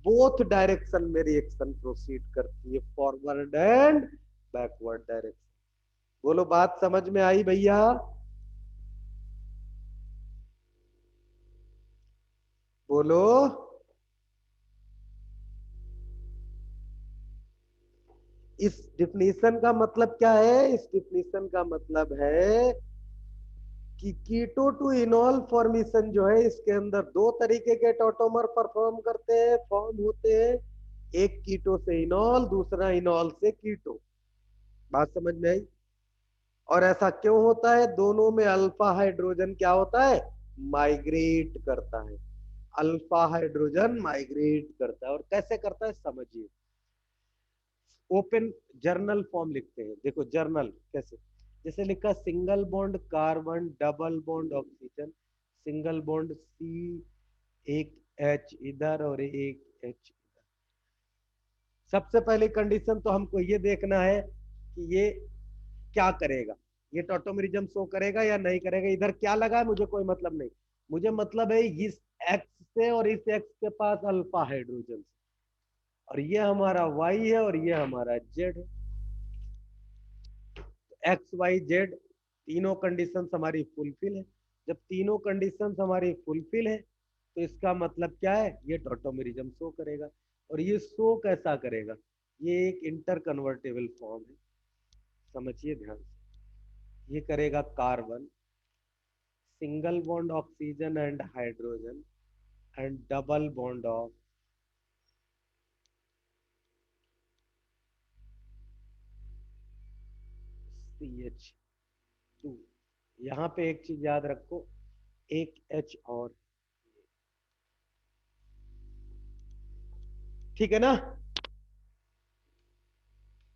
बोथ डायरेक्शन में रिएक्शन प्रोसीड करती है, फॉरवर्ड एंड बैकवर्ड डायरेक्शन। बोलो, बात समझ में आई भैया? बोलो। इस डिफिनीशन का मतलब क्या है? इस डिफिनीशन का मतलब है कि कीटो टू इनॉल फॉर्मेशन जो है, इसके अंदर दो तरीके के टॉटोमर परफॉर्म करते हैं, फॉर्म होते हैं। एक कीटो से इनॉल, दूसरा इनॉल से कीटो। बात समझ में आई? और ऐसा क्यों होता है? दोनों में अल्फा हाइड्रोजन क्या होता है? माइग्रेट करता है। अल्फा हाइड्रोजन माइग्रेट करता है। और कैसे करता है समझिए। ओपन जर्नल फॉर्म लिखते हैं। देखो जर्नल कैसे, जैसे लिखा single bond carbon, double bond oxygen, single bond C, एक एच इधर और एक एच। सबसे पहली कंडीशन तो हमको ये देखना है कि ये क्या करेगा, ये टॉटोमेरिज्म शो करेगा या नहीं करेगा। इधर क्या लगा है मुझे कोई मतलब नहीं, मुझे मतलब है इस एक्स से और इस एक्स के पास अल्फा हाइड्रोजन, और ये हमारा वाई है और ये हमारा जेड है। एक्स वाई जेड तीनों कंडीशंस हमारी फुलफिल है। जब तीनों कंडीशंस हमारी फुलफिल है तो इसका मतलब क्या है? ये टॉटोमेरिज्म शो करेगा। और ये शो कैसा करेगा? ये एक इंटर कन्वर्टेबल फॉर्म है, समझिए ध्यान से। ये करेगा carbon, single bond oxygen and hydrogen and double bond of CH2। यहाँ पे एक चीज याद रखो, एक H और, ठीक है ना?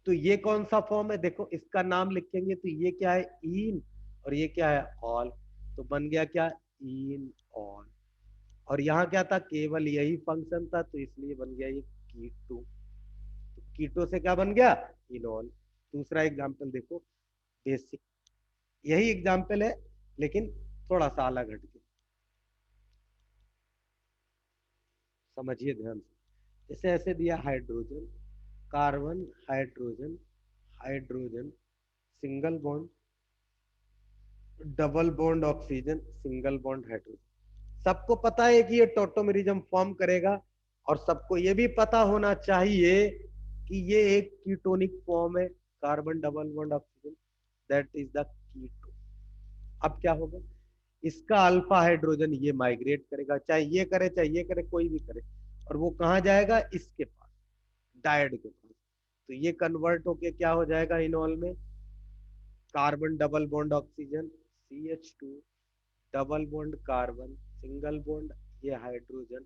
तो ये कौन सा फॉर्म है? देखो इसका नाम लिखेंगे तो ये क्या है? इन, और ये क्या है? ऑल। तो बन गया क्या? In all. और यहाँ क्या था? केवल यही फंक्शन था, तो इसलिए बन गया ये कीटो। तो कीटो से क्या बन गया? इनॉल। दूसरा एग्जाम्पल देखो, बेसिक यही एग्जाम्पल है लेकिन थोड़ा सा अलग हटके, समझिए ध्यान से। जैसे ऐसे दिया hydrogen, carbon, hydrogen, hydrogen, single bond, double bond oxygen, single bond hydrogen. सबको पता है कि ये टॉटोमेरिज्म फॉर्म करेगा, और सबको ये भी पता होना चाहिए कि ये एक कीटोनिक फॉर्म है, carbon double bond oxygen, that is the keto. अब क्या होगा? इसका अल्फा हाइड्रोजन ये माइग्रेट करेगा, चाहे ये करे चाहे ये करे, कोई भी करे, और वो कहाँ जाएगा, इसके पास, डायड के पास। तो ये कन्वर्ट होके क्या हो जाएगा इनॉल में, carbon double bond oxygen, CH2 double bond carbon single bond, ये हाइड्रोजन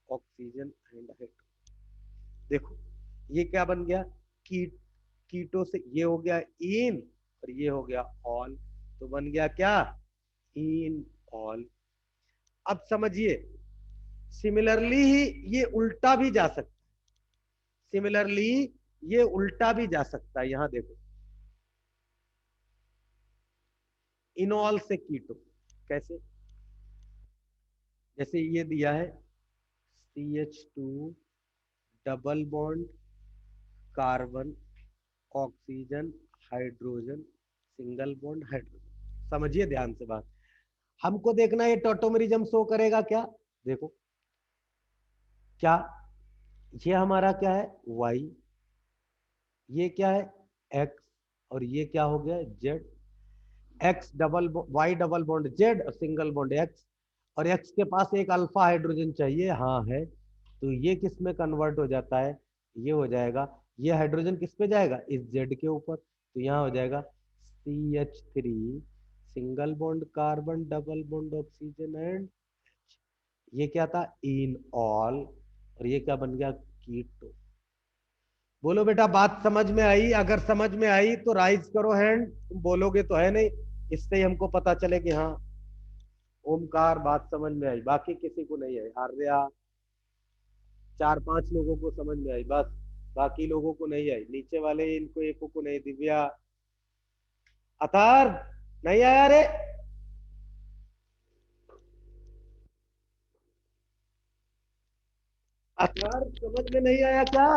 ऑक्सीजन एंड हाइड्रोजन। देखो ये क्या बन गया, कीट, कीटो से ये हो गया इन और ये हो गया ऑल, तो बन गया क्या, इन ऑल। अब समझिए सिमिलरली ही ये उल्टा भी जा सकता है, सिमिलरली ये उल्टा भी जा सकता है। यहां देखो इनॉल से कीटो, कैसे, जैसे ये दिया है CH2 double bond carbon oxygen hydrogen single bond hydrogen. समझिए ध्यान से बात, हमको देखना ये टॉटोमेरिज्म शो करेगा क्या, देखो क्या, ये हमारा क्या है Y, ये क्या है X, और ये क्या हो गया Z, X double Y double bond Z और सिंगल बॉन्ड X, और X के पास एक अल्फा हाइड्रोजन चाहिए, हाँ है, तो ये किस में कन्वर्ट हो जाता है, ये हो जाएगा, ये हाइड्रोजन किस पे जाएगा, इस Z के ऊपर, तो यहाँ हो जाएगा CH3 single bond carbon double bond oxygen and, ये क्या था इन ऑल, और ये क्या बन गया कीटो। बोलो बेटा बात समझ में आई, अगर समझ में आई तो राइज करो हैंड, तुम बोलोगे तो है नहीं, इससे ही हमको पता चले कि हाँ ओमकार बात समझ में आई, बाकी किसी को नहीं आई, आर्या 4-5 लोगों को समझ में आई बस, बाकी लोगों को नहीं आई, नीचे वाले इनको एको को नहीं, दिव्या, अतार नहीं आया रे, अतार समझ में नहीं आया क्या,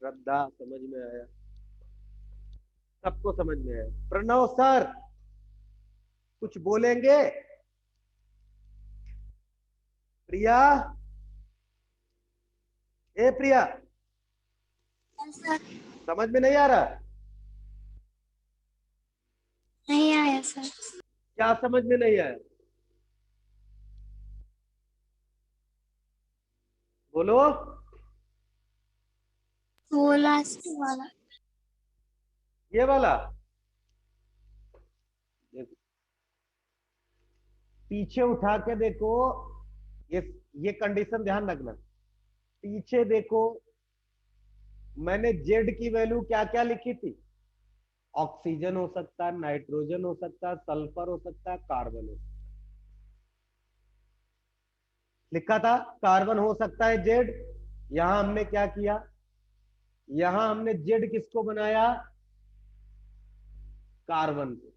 श्रद्धा समझ में आया, सबको समझ में आया, प्रणव सर कुछ बोलेंगे, प्रिया, ए प्रिया सर समझ में नहीं आ रहा, नहीं आया सर। क्या समझ में नहीं आया, बोलो, वो लास्ट वाला। ये वाला देखो, पीछे उठा के देखो, ये कंडीशन ध्यान रखना, पीछे देखो मैंने जेड की वैल्यू क्या क्या लिखी थी, ऑक्सीजन हो सकता है, नाइट्रोजन हो सकता है, सल्फर हो सकता है, कार्बन हो सकता है, लिखा था कार्बन हो सकता है जेड, यहां हमने क्या किया, यहां हमने जेड किसको बनाया, कार्बन को,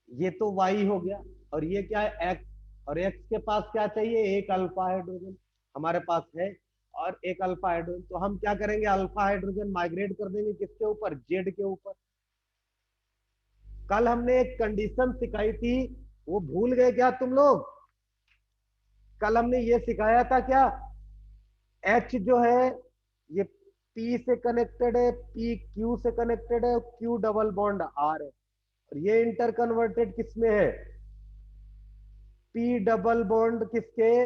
ये तो वाई हो गया, और ये क्या है एक्स, और एक्स के पास क्या चाहिए, एक अल्फा हाइड्रोजन हमारे पास है, और एक अल्फा हाइड्रोजन, तो हम क्या करेंगे, अल्फा हाइड्रोजन माइग्रेट कर देंगे किसके ऊपर, जेड के ऊपर। कल हमने एक कंडीशन सिखाई थी, वो भूल गए क्या तुम लोग, कल हमने ये सिखाया था क्या, एच जो है ये पी से कनेक्टेड है, पी क्यू से कनेक्टेड है, क्यू डबल बॉन्ड आर है, और ये इंटर कन्वर्टेड किसमें है, पी डबल बॉन्ड किसके,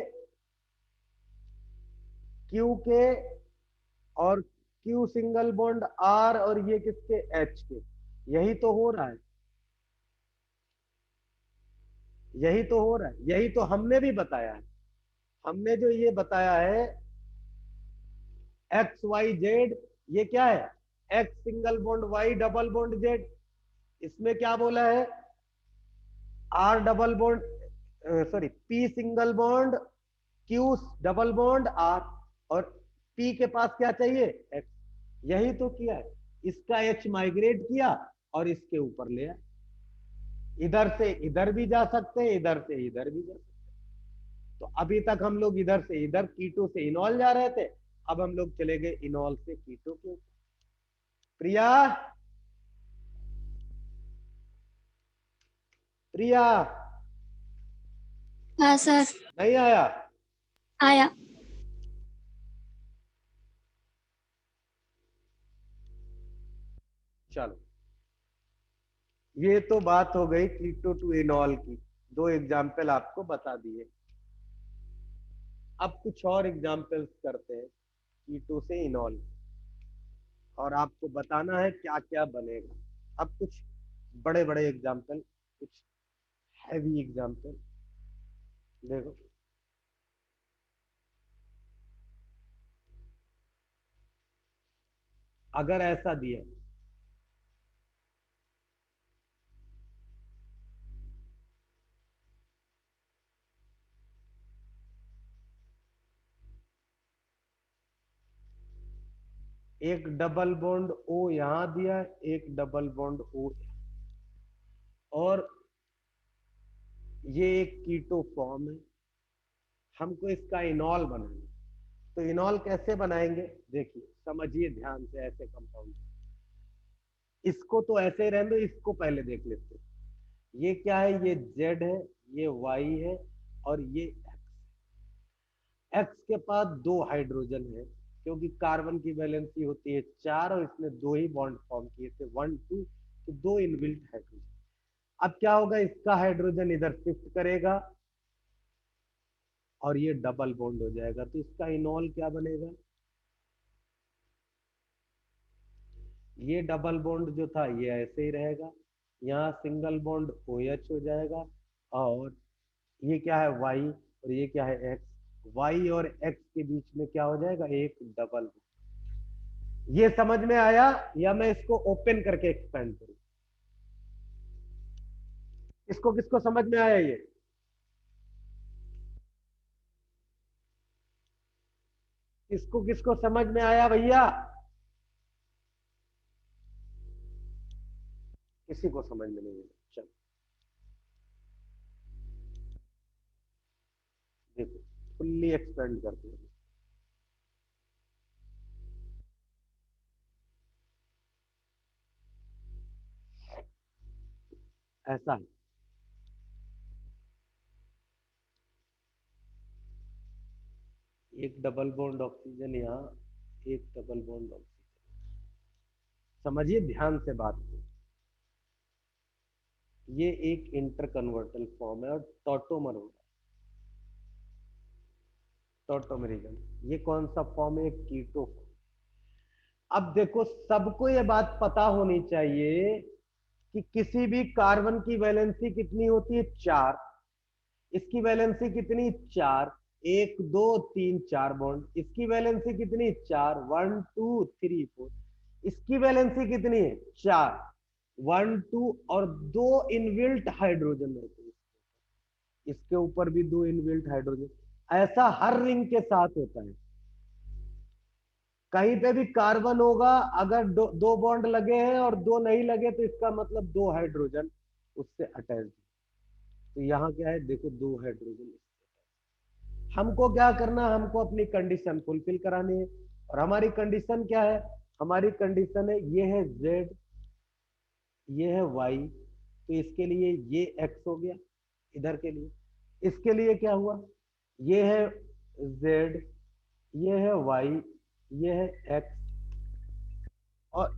क्यू के, और क्यू सिंगल बॉन्ड आर, और ये किसके एच के, यही तो हो रहा है, यही तो हो रहा है, यही तो हमने भी बताया है, हमने जो ये बताया है एक्स वाई जेड, ये क्या है X single bond Y double bond Z, इसमें क्या बोला है R double bond, sorry P single bond Q double bond R, और पी के पास क्या चाहिए एक्स, यही तो किया है, इसका एच माइग्रेट किया और इसके ऊपर ले आया, इधर से इधर भी जा सकते हैं, इधर से इधर भी जा सकते हैं, तो अभी तक हम लोग इधर से इधर कीटो से इनॉल जा रहे थे, अब हम लोग चले गए इनॉल से कीटो के ऊपर। प्रिया, प्रिया हाँ सर। नहीं आया, आया। चलो ये तो बात हो गई कीटो टू इनॉल की, दो एग्जाम्पल आपको बता दिए। अब कुछ और एग्जाम्पल्स करते हैं कीटो से इनॉल, और आपको बताना है क्या क्या बनेगा। अब कुछ बड़े बड़े एग्जाम्पल, कुछ हैवी एग्जाम्पल देखो। अगर ऐसा दिया, एक डबल बॉन्ड ओ यहां दिया, एक डबल बॉन्ड ओ, और ये एक कीटो फॉर्म है, हमको इसका इनॉल बनाना है। तो इनॉल कैसे बनाएंगे, देखिए समझिए ध्यान से ऐसे कंपाउंड। इसको तो ऐसे ही रहने दो, इसको पहले देख लेते हैं। ये क्या है, ये जेड है, ये वाई है, और ये एक्स के पास दो हाइड्रोजन है, क्योंकि कार्बन की वैलेंसी होती है 4 और इसने दो ही बॉन्ड फॉर्म किए थे 1 2, तो दो इनबिल्ट हाइड्रोजन। अब क्या होगा, इसका हाइड्रोजन इधर शिफ्ट करेगा और ये डबल बॉन्ड हो जाएगा, तो इसका इनॉल क्या बनेगा, ये डबल बॉन्ड जो था ये ऐसे ही रहेगा, यहाँ सिंगल बॉन्ड OH हो जाएगा, और ये क्या है Y और ये क्या है X, Y और X के बीच में क्या हो जाएगा, एक डबल बॉन्ड। ये समझ में आया, या मैं इसको ओपन करके एक्सपेंड करूं, इसको किसको समझ में आया, ये इसको किसको समझ में आया भैया, किसी को समझ में नहीं आया। चलो देखो, फुल्ली एक्सपेंड करते हैं। ऐसा है, एक डबल बॉन्ड ऑक्सीजन यहाँ, एक डबल बॉन्ड ऑक्सीजन। समझिए ध्यान से बात को, ये एक इंटर कन्वर्टल फॉर्म है और टॉटोमर हो रहा है, टॉटोमेरिजम। ये कौन सा फॉर्म है, कीटो। अब देखो सबको ये बात पता होनी चाहिए कि किसी भी कार्बन की वैलेंसी कितनी होती है, 4। इसकी वैलेंसी कितनी, 4। 1 2 3 4 बॉन्ड। इसकी वैलेंसी कितनी, 4। 1 2 3 4। इसकी वैलेंसी कितनी है, 4। 1 2 और दो इनबिल्ट हाइड्रोजन रहते हैं, इसके ऊपर भी दो इनबिल्ट हाइड्रोजन। ऐसा हर रिंग के साथ होता है, कहीं पे भी कार्बन होगा, अगर दो बॉन्ड लगे हैं और दो नहीं लगे तो इसका मतलब दो हाइड्रोजन उससे अटैच। तो यहाँ क्या है, देखो दो हाइड्रोजन। हमको क्या करना है, हमको अपनी कंडीशन फुलफिल करानी है, और हमारी कंडीशन क्या है, हमारी कंडीशन है ये है जेड, ये है वाई, तो इसके लिए ये एक्स हो गया, इधर के लिए इसके लिए क्या हुआ, ये है जेड, ये है वाई, ये है एक्स, और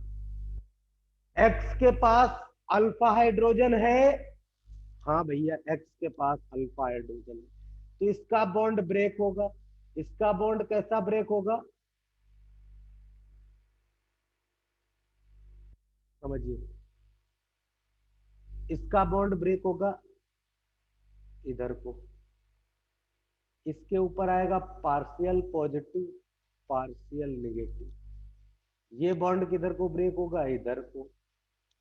एक्स के पास अल्फा हाइड्रोजन है। हाँ भैया, एक्स के पास अल्फा हाइड्रोजन है, तो इसका बॉन्ड ब्रेक होगा। इसका बॉन्ड कैसा ब्रेक होगा, समझिए, इसका बॉन्ड ब्रेक होगा इधर को, इसके ऊपर आएगा पार्शियल पॉजिटिव, पार्शियल नेगेटिव। ये बॉन्ड किधर को ब्रेक होगा, इधर को,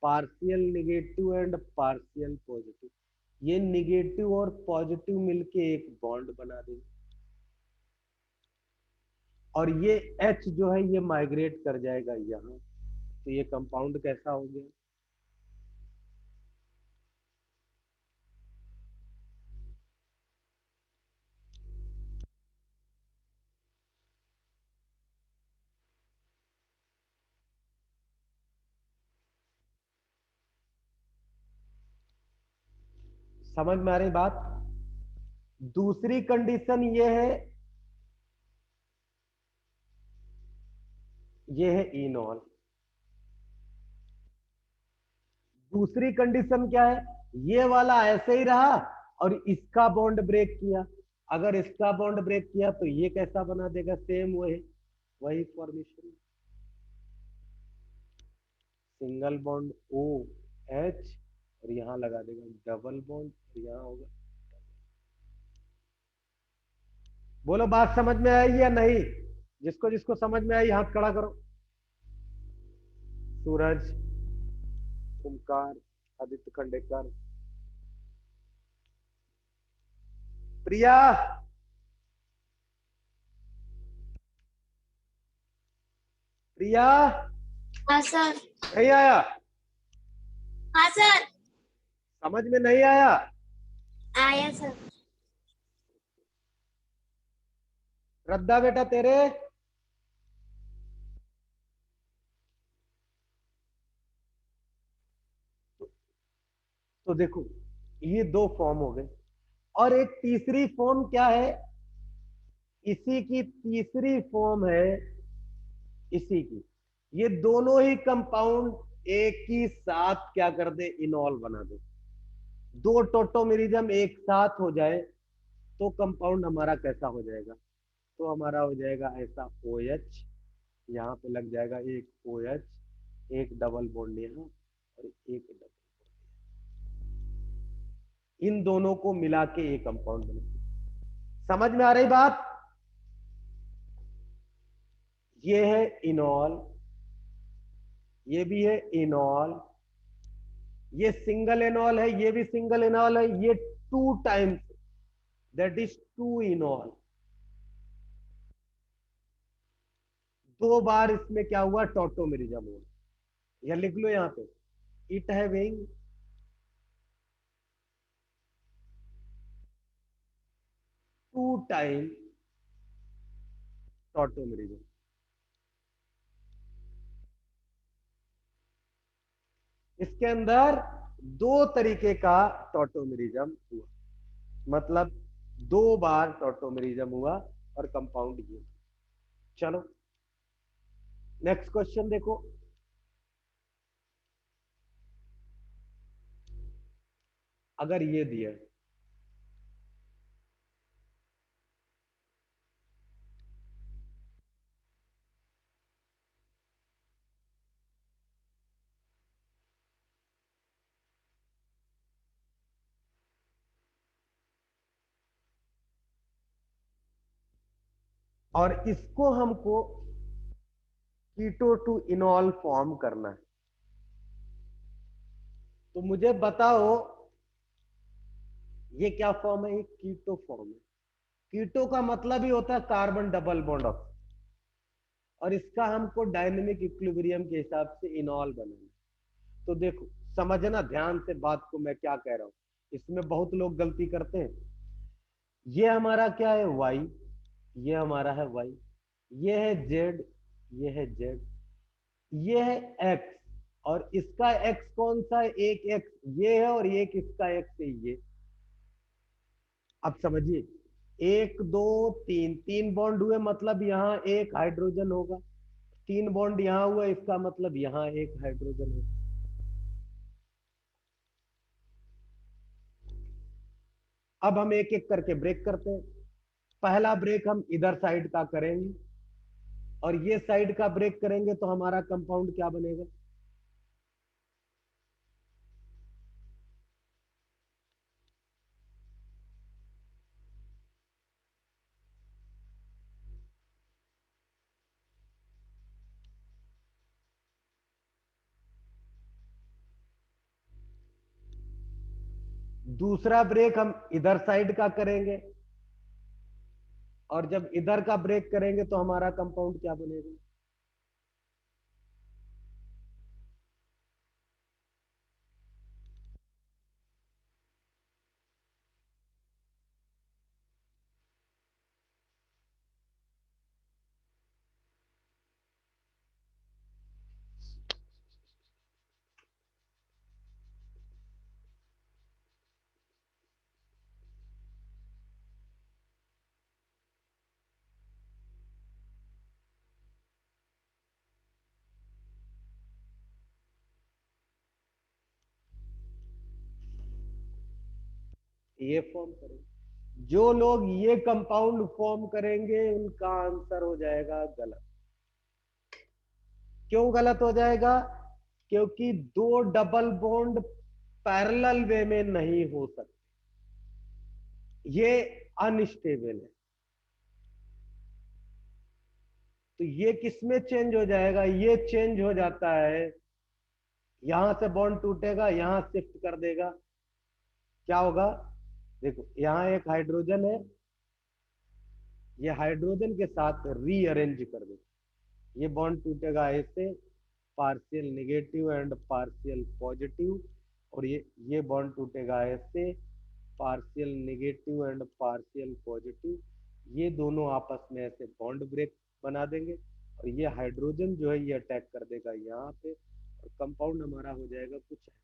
partial negative and partial positive. ये नेगेटिव और पॉजिटिव मिलके एक बॉन्ड बना देंगे, और ये H जो है ये माइग्रेट कर जाएगा यहाँ, तो ये कंपाउंड कैसा हो गया, समझ में आ रही बात। दूसरी कंडीशन ये है, ये है इनॉल। दूसरी कंडीशन क्या है, ये वाला ऐसे ही रहा और इसका बॉन्ड ब्रेक किया, अगर इसका बॉन्ड ब्रेक किया तो ये कैसा बना देगा, सेम वही वही formation, single bond O H और यहां लगा देगा डबल बॉन्ड, यहां होगा। बोलो बात समझ में आई या नहीं, जिसको जिसको समझ में आई हाथ खड़ा करो। सूरज, ओमकार, आदित्य खंडेकर, प्रिया, प्रिया, हाँ सर। नहीं आया, हाँ सर। समझ में नहीं आया। आया सर। श्रद्धा बेटा तेरे, तो देखो ये दो फॉर्म हो गए और एक तीसरी फॉर्म क्या है, इसी की तीसरी फॉर्म है, इसी की, ये दोनों ही कंपाउंड एक ही साथ क्या कर दे, इनॉल बना दे, दो टोटोमेरिज्म एक साथ हो जाए तो कंपाउंड हमारा कैसा हो जाएगा, तो हमारा हो जाएगा ऐसा ओ एच, यहाँ पे लग जाएगा एक ओ एच, एक डबल बॉन्ड यहाँ और एक डबल, इन दोनों को मिला के एक कंपाउंड बनेगा। समझ में आ रही बात, ये है इनॉल, ये भी है इनॉल, ये सिंगल इनॉल है, ये भी सिंगल इनॉल है, ये two times, that is two enol, दो बार इसमें क्या हुआ, टोटोमेरिज्म हुआ, या लिख लो यहाँ पे, it having two time tautomerism. इसके अंदर दो तरीके का टोटोमेरिज्म हुआ, मतलब दो बार टोटोमेरिज्म हुआ और कंपाउंड ये। चलो नेक्स्ट क्वेश्चन देखो, अगर ये दिया है, और इसको हमको कीटो टू इनॉल फॉर्म करना है, तो मुझे बताओ ये क्या फॉर्म है, ये कीटो फॉर्म है। कीटो का मतलब ही होता है कार्बन डबल बॉन्ड ऑक्सीजन, और इसका हमको डायनेमिक इक्विलिब्रियम के हिसाब से इनॉल बनाना है। तो देखो समझना ध्यान से बात को, मैं क्या कह रहा हूं, इसमें बहुत लोग गलती करते हैं। ये हमारा क्या है, वाई, ये हमारा है वाई, ये है जेड, ये है जेड, ये है एक्स, और इसका एक्स कौन सा है, एक एक्स ये है और एक इसका एक्स है ये। अब समझिए, एक दो तीन, तीन बॉन्ड हुए मतलब यहाँ एक हाइड्रोजन होगा, तीन बॉन्ड यहाँ हुआ इसका मतलब यहाँ एक हाइड्रोजन होगा। अब हम एक एक करके ब्रेक करते हैं। पहला ब्रेक हम इधर साइड का करेंगे और ये साइड का ब्रेक करेंगे तो हमारा कंपाउंड क्या बनेगा, दूसरा ब्रेक हम इधर साइड का करेंगे और जब इधर का ब्रेक करेंगे तो हमारा कंपाउंड क्या बनेगा, ये फॉर्म करेंगे। जो लोग ये कंपाउंड फॉर्म करेंगे उनका आंसर हो जाएगा गलत। क्यों गलत हो जाएगा? क्योंकि दो डबल बॉन्ड पैरेलल वे में नहीं हो सकते, ये अनस्टेबल है। तो ये किसमें चेंज हो जाएगा? ये चेंज हो जाता है, यहां से बॉन्ड टूटेगा, यहां शिफ्ट कर देगा। क्या होगा? देखो यहां एक हाइड्रोजन है, ये हाइड्रोजन के साथ रीअरेंज कर देगा, ये बॉन्ड टूटेगा ऐसे, partial negative and partial positive, और ये बॉन्ड टूटेगा ऐसे, partial negative and partial positive. ये दोनों आपस में ऐसे बॉन्ड ब्रेक बना देंगे, और ये हाइड्रोजन जो है ये अटैक कर देगा यहाँ पे, और कंपाउंड हमारा हो जाएगा कुछ ऐसा।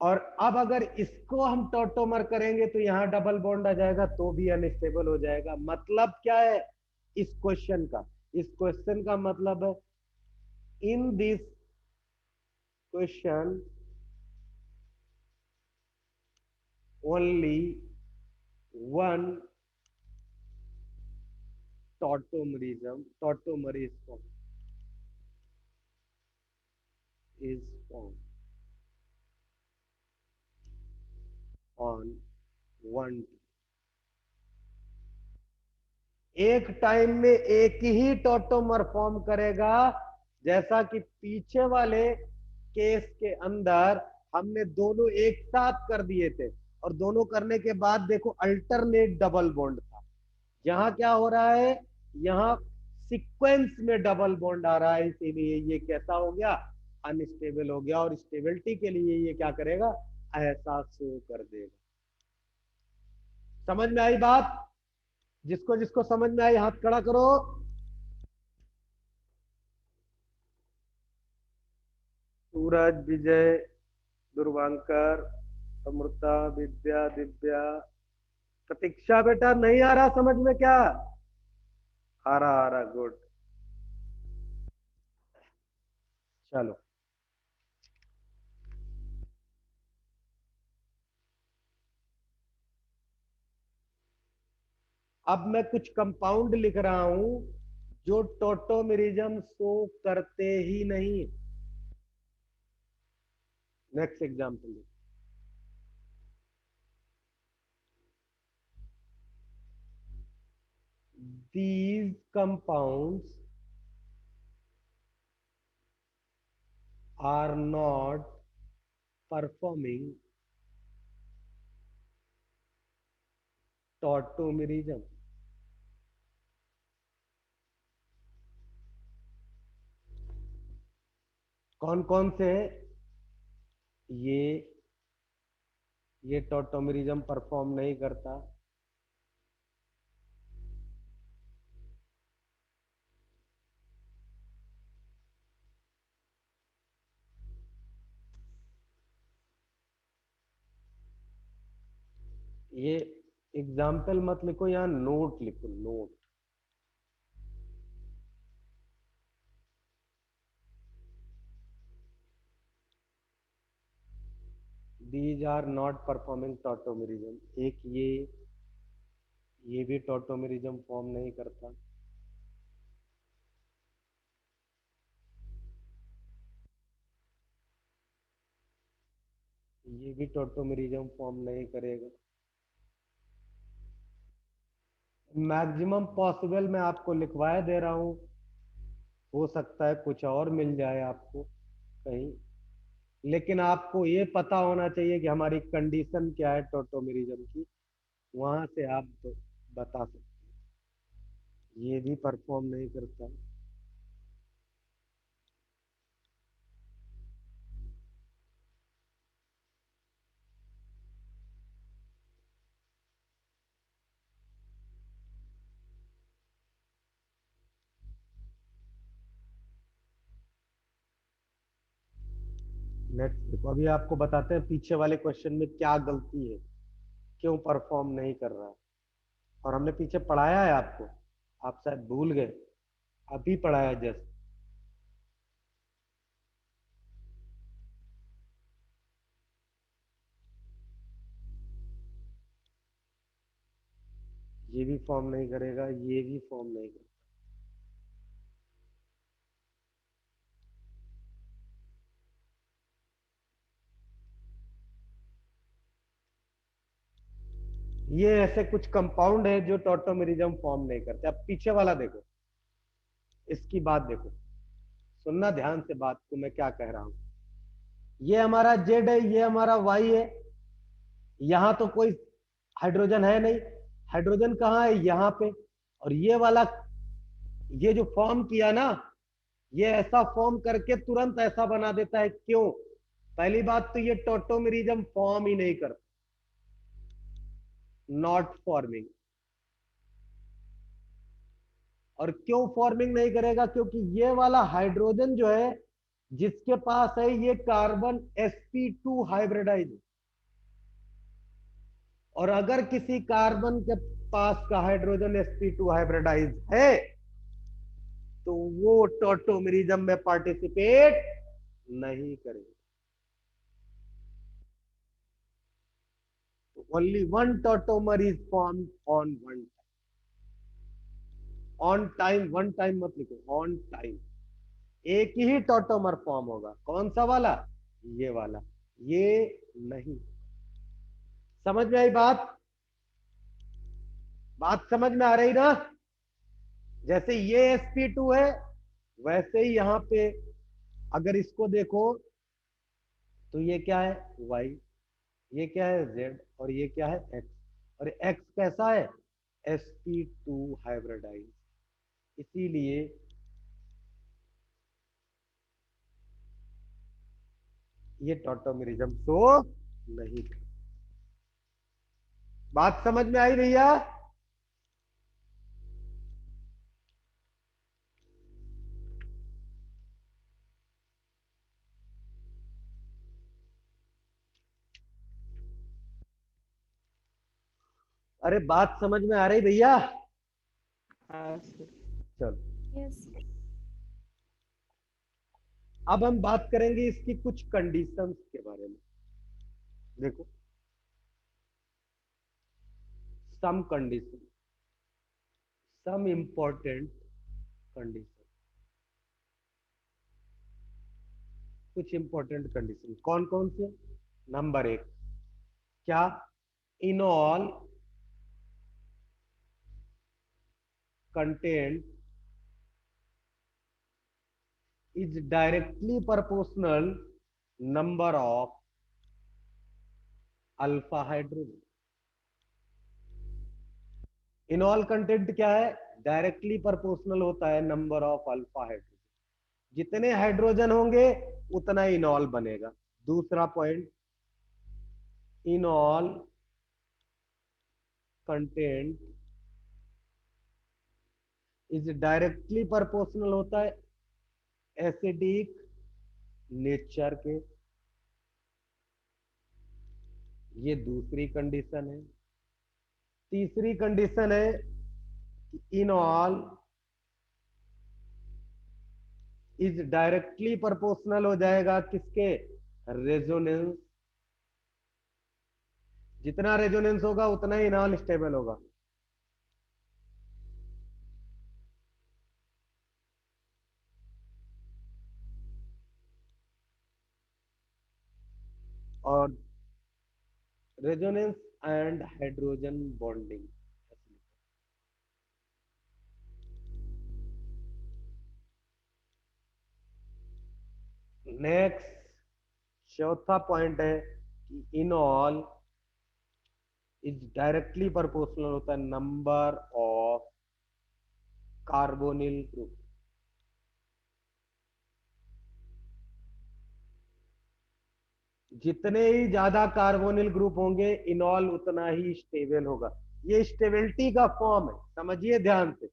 और अब अगर इसको हम टॉटोमर करेंगे तो यहाँ डबल बॉन्ड आ जाएगा, तो भी अनस्टेबल हो जाएगा। मतलब क्या है इस क्वेश्चन का? इस क्वेश्चन का मतलब है, in this question only one tautomer is formed on one। एक टाइम में एक ही टॉटोमर फॉर्म करेगा, जैसा कि पीछे वाले केस के अंदर हमने दोनों एक साथ कर दिए थे, और दोनों करने के बाद देखो अल्टरनेट डबल बॉन्ड था। यहाँ क्या हो रहा है? यहाँ सीक्वेंस में डबल बॉन्ड आ रहा है, इसीलिए ये कैसा हो गया? अनस्टेबल हो गया। और स्टेबिलिटी के लिए ये क्या करेगा? ऐसा शो कर देगा। समझ में आई बात? जिसको जिसको समझ में आई हाथ खड़ा करो। सूरज, विजय, दुर्वांकर, अमृता, विद्या, दिव्या, प्रतीक्षा। बेटा नहीं आ रहा समझ में क्या? आ रहा गुड। चलो अब मैं कुछ कंपाउंड लिख रहा हूं जो टोटोमेरिज्म शो करते ही नहीं। Next example, these compounds are not performing tautomerism। कौन कौन से? ये ये टॉटोमेरिज्म परफॉर्म नहीं करता। ये एग्जाम्पल मत लिखो, यहाँ नोट लिखो, note. These are not performing tautomerism. एक ये भी टॉटोमेरिज्म फॉर्म नहीं करता। ये भी टॉटोमेरिज्म फॉर्म नहीं करेगा। मैक्सिमम पॉसिबल मैं आपको लिखवाए दे रहा हूं, हो सकता है कुछ और मिल जाए आपको कहीं, लेकिन आपको ये पता होना चाहिए कि हमारी कंडीशन क्या है टॉटोमेरिज्म की, वहां से आप बता सकते हैं। ये भी परफॉर्म नहीं करता। नेक्स्ट देखो, अभी आपको बताते हैं पीछे वाले क्वेश्चन में क्या गलती है। क्यों परफॉर्म नहीं कर रहा है? और हमने पीछे पढ़ाया है आपको, आप शायद भूल गए, अभी पढ़ाया जस्ट। ये भी फॉर्म नहीं करेगा, ये भी फॉर्म नहीं करेगा। ये ऐसे कुछ कंपाउंड है जो टॉटोमेरिज्म फॉर्म नहीं करते। अब पीछे वाला देखो, इसकी बात देखो, सुनना ध्यान से बात को, मैं क्या कह रहा हूं। ये हमारा जेड है, ये हमारा वाई है। यहां तो कोई हाइड्रोजन है नहीं, हाइड्रोजन कहाँ है? यहाँ पे। और ये वाला, ये जो फॉर्म किया ना, ये ऐसा फॉर्म करके तुरंत ऐसा बना देता है। क्यों? पहली बात तो ये टॉटोमेरिज्म फॉर्म ही नहीं करता, नॉट फॉर्मिंग। और क्यों फॉर्मिंग नहीं करेगा? क्योंकि ये वाला हाइड्रोजन जो है, जिसके पास है ये कार्बन sp2 हाइब्रिडाइज। और अगर किसी कार्बन के पास का हाइड्रोजन sp2 हाइब्रिडाइज है, तो वो टॉटोमेरिज्म में पार्टिसिपेट नहीं करेगा। Only one tautomer is form on one, on time. One time मत लिखो, ऑन टाइम। एक ही टॉटोमर फॉर्म होगा। कौन सा वाला? ये वाला, ये नहीं। समझ में आई बात? बात समझ में आ रही ना? जैसे ये sp2 है, वैसे ही यहां पे अगर इसको देखो तो ये क्या है? y, ये क्या है? z, और ये क्या है? x। और x कैसा है? sp2 hybridise. इसीलिए ये टॉटोमेरिज्म तो नहीं। बात समझ में आई भैया? अरे बात समझ में आ रही भैया? हाँ सर। चलो, यस। अब हम बात करेंगे इसकी कुछ कंडीशंस के बारे में। देखो, some condition, some important condition, कुछ इंपॉर्टेंट कंडीशन कौन कौन से? नंबर एक, क्या? Enol content is directly proportional number of alpha hydrogen. Enol content क्या है? डायरेक्टली प्रोपोर्शनल होता है नंबर ऑफ अल्फा हाइड्रोजन। जितने हाइड्रोजन होंगे उतना इनॉल बनेगा। दूसरा point, enol content is directly proportional होता है एसिडिक नेचर के। ये दूसरी कंडीशन है। तीसरी कंडीशन है इनॉल इज डायरेक्टली प्रोपोर्शनल हो जाएगा किसके? रेजोनेंस। जितना रेजोनेंस होगा उतना ही इनॉल स्टेबल होगा। और resonance and hydrogen bonding. Next, चौथा पॉइंट है कि इनॉल इज डायरेक्टली प्रोपोर्शनल होता है नंबर ऑफ कार्बोनिल ग्रुप। जितने ही ज्यादा कार्बोनिल ग्रुप होंगे इनॉल उतना ही स्टेबल होगा। ये स्टेबिलिटी का फॉर्म है, समझिए ध्यान से।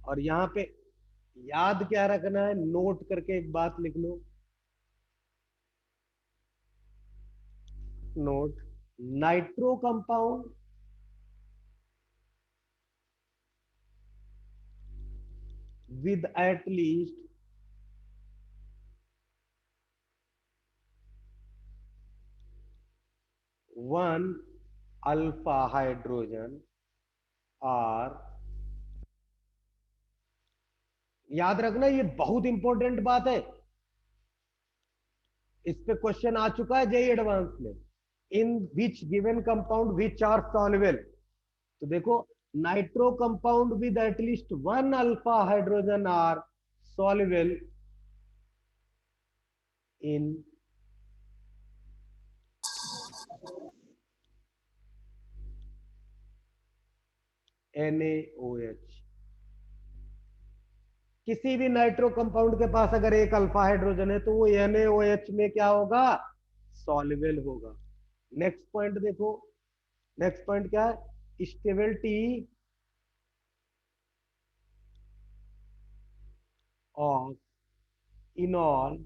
और यहाँ पे याद क्या रखना है, नोट करके एक बात लिख लो, note, nitro compound with at least one alpha hydrogen are, याद रखना ये बहुत इंपॉर्टेंट बात है, इस पे क्वेश्चन आ चुका है जेई एडवांस में, in which given compound which are soluble. तो देखो, nitro compound with at least one alpha hydrogen are soluble in NaOH। किसी भी नाइट्रो कंपाउंड के पास अगर एक अल्फा हाइड्रोजन है तो वो NaOH में क्या होगा, सॉल्युबल होगा। नेक्स्ट पॉइंट देखो, नेक्स्ट पॉइंट क्या है, स्टेबिलिटी ऑफ इनॉल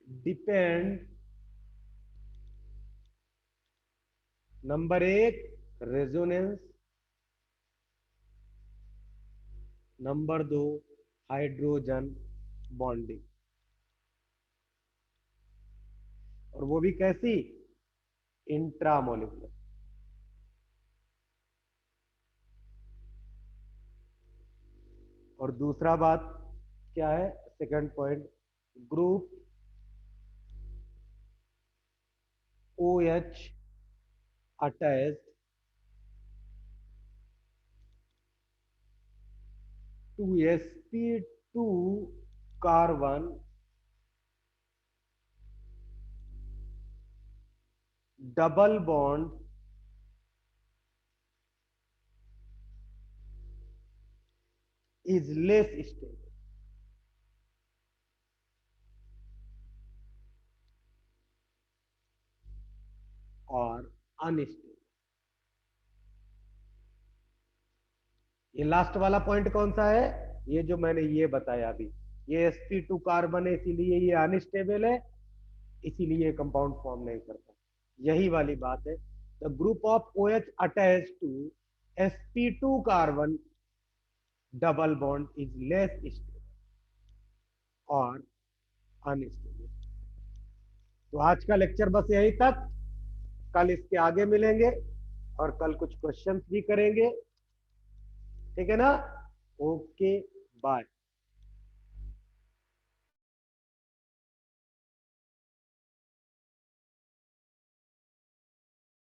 डिपेंड, नंबर एक रेजोनेंस, नंबर दो हाइड्रोजन बॉन्डिंग, और वो भी कैसी, इंट्रामोलिकुलर। और दूसरा बात क्या है, second point, group OH attached to sp2 carbon double bond is less stable और अनस्टेबल। ये लास्ट वाला पॉइंट कौन सा है, ये जो मैंने ये बताया अभी, ये sp2 कार्बन है इसीलिए ये अनस्टेबल है, इसीलिए कंपाउंड फॉर्म नहीं करता, यही वाली बात है। The group of OH attach to sp2 carbon double bond is less stable और अनस्टेबल। तो आज का लेक्चर बस यही तक, कल इसके आगे मिलेंगे और कल कुछ क्वेश्चंस भी करेंगे, ठीक है ना। Okay bye.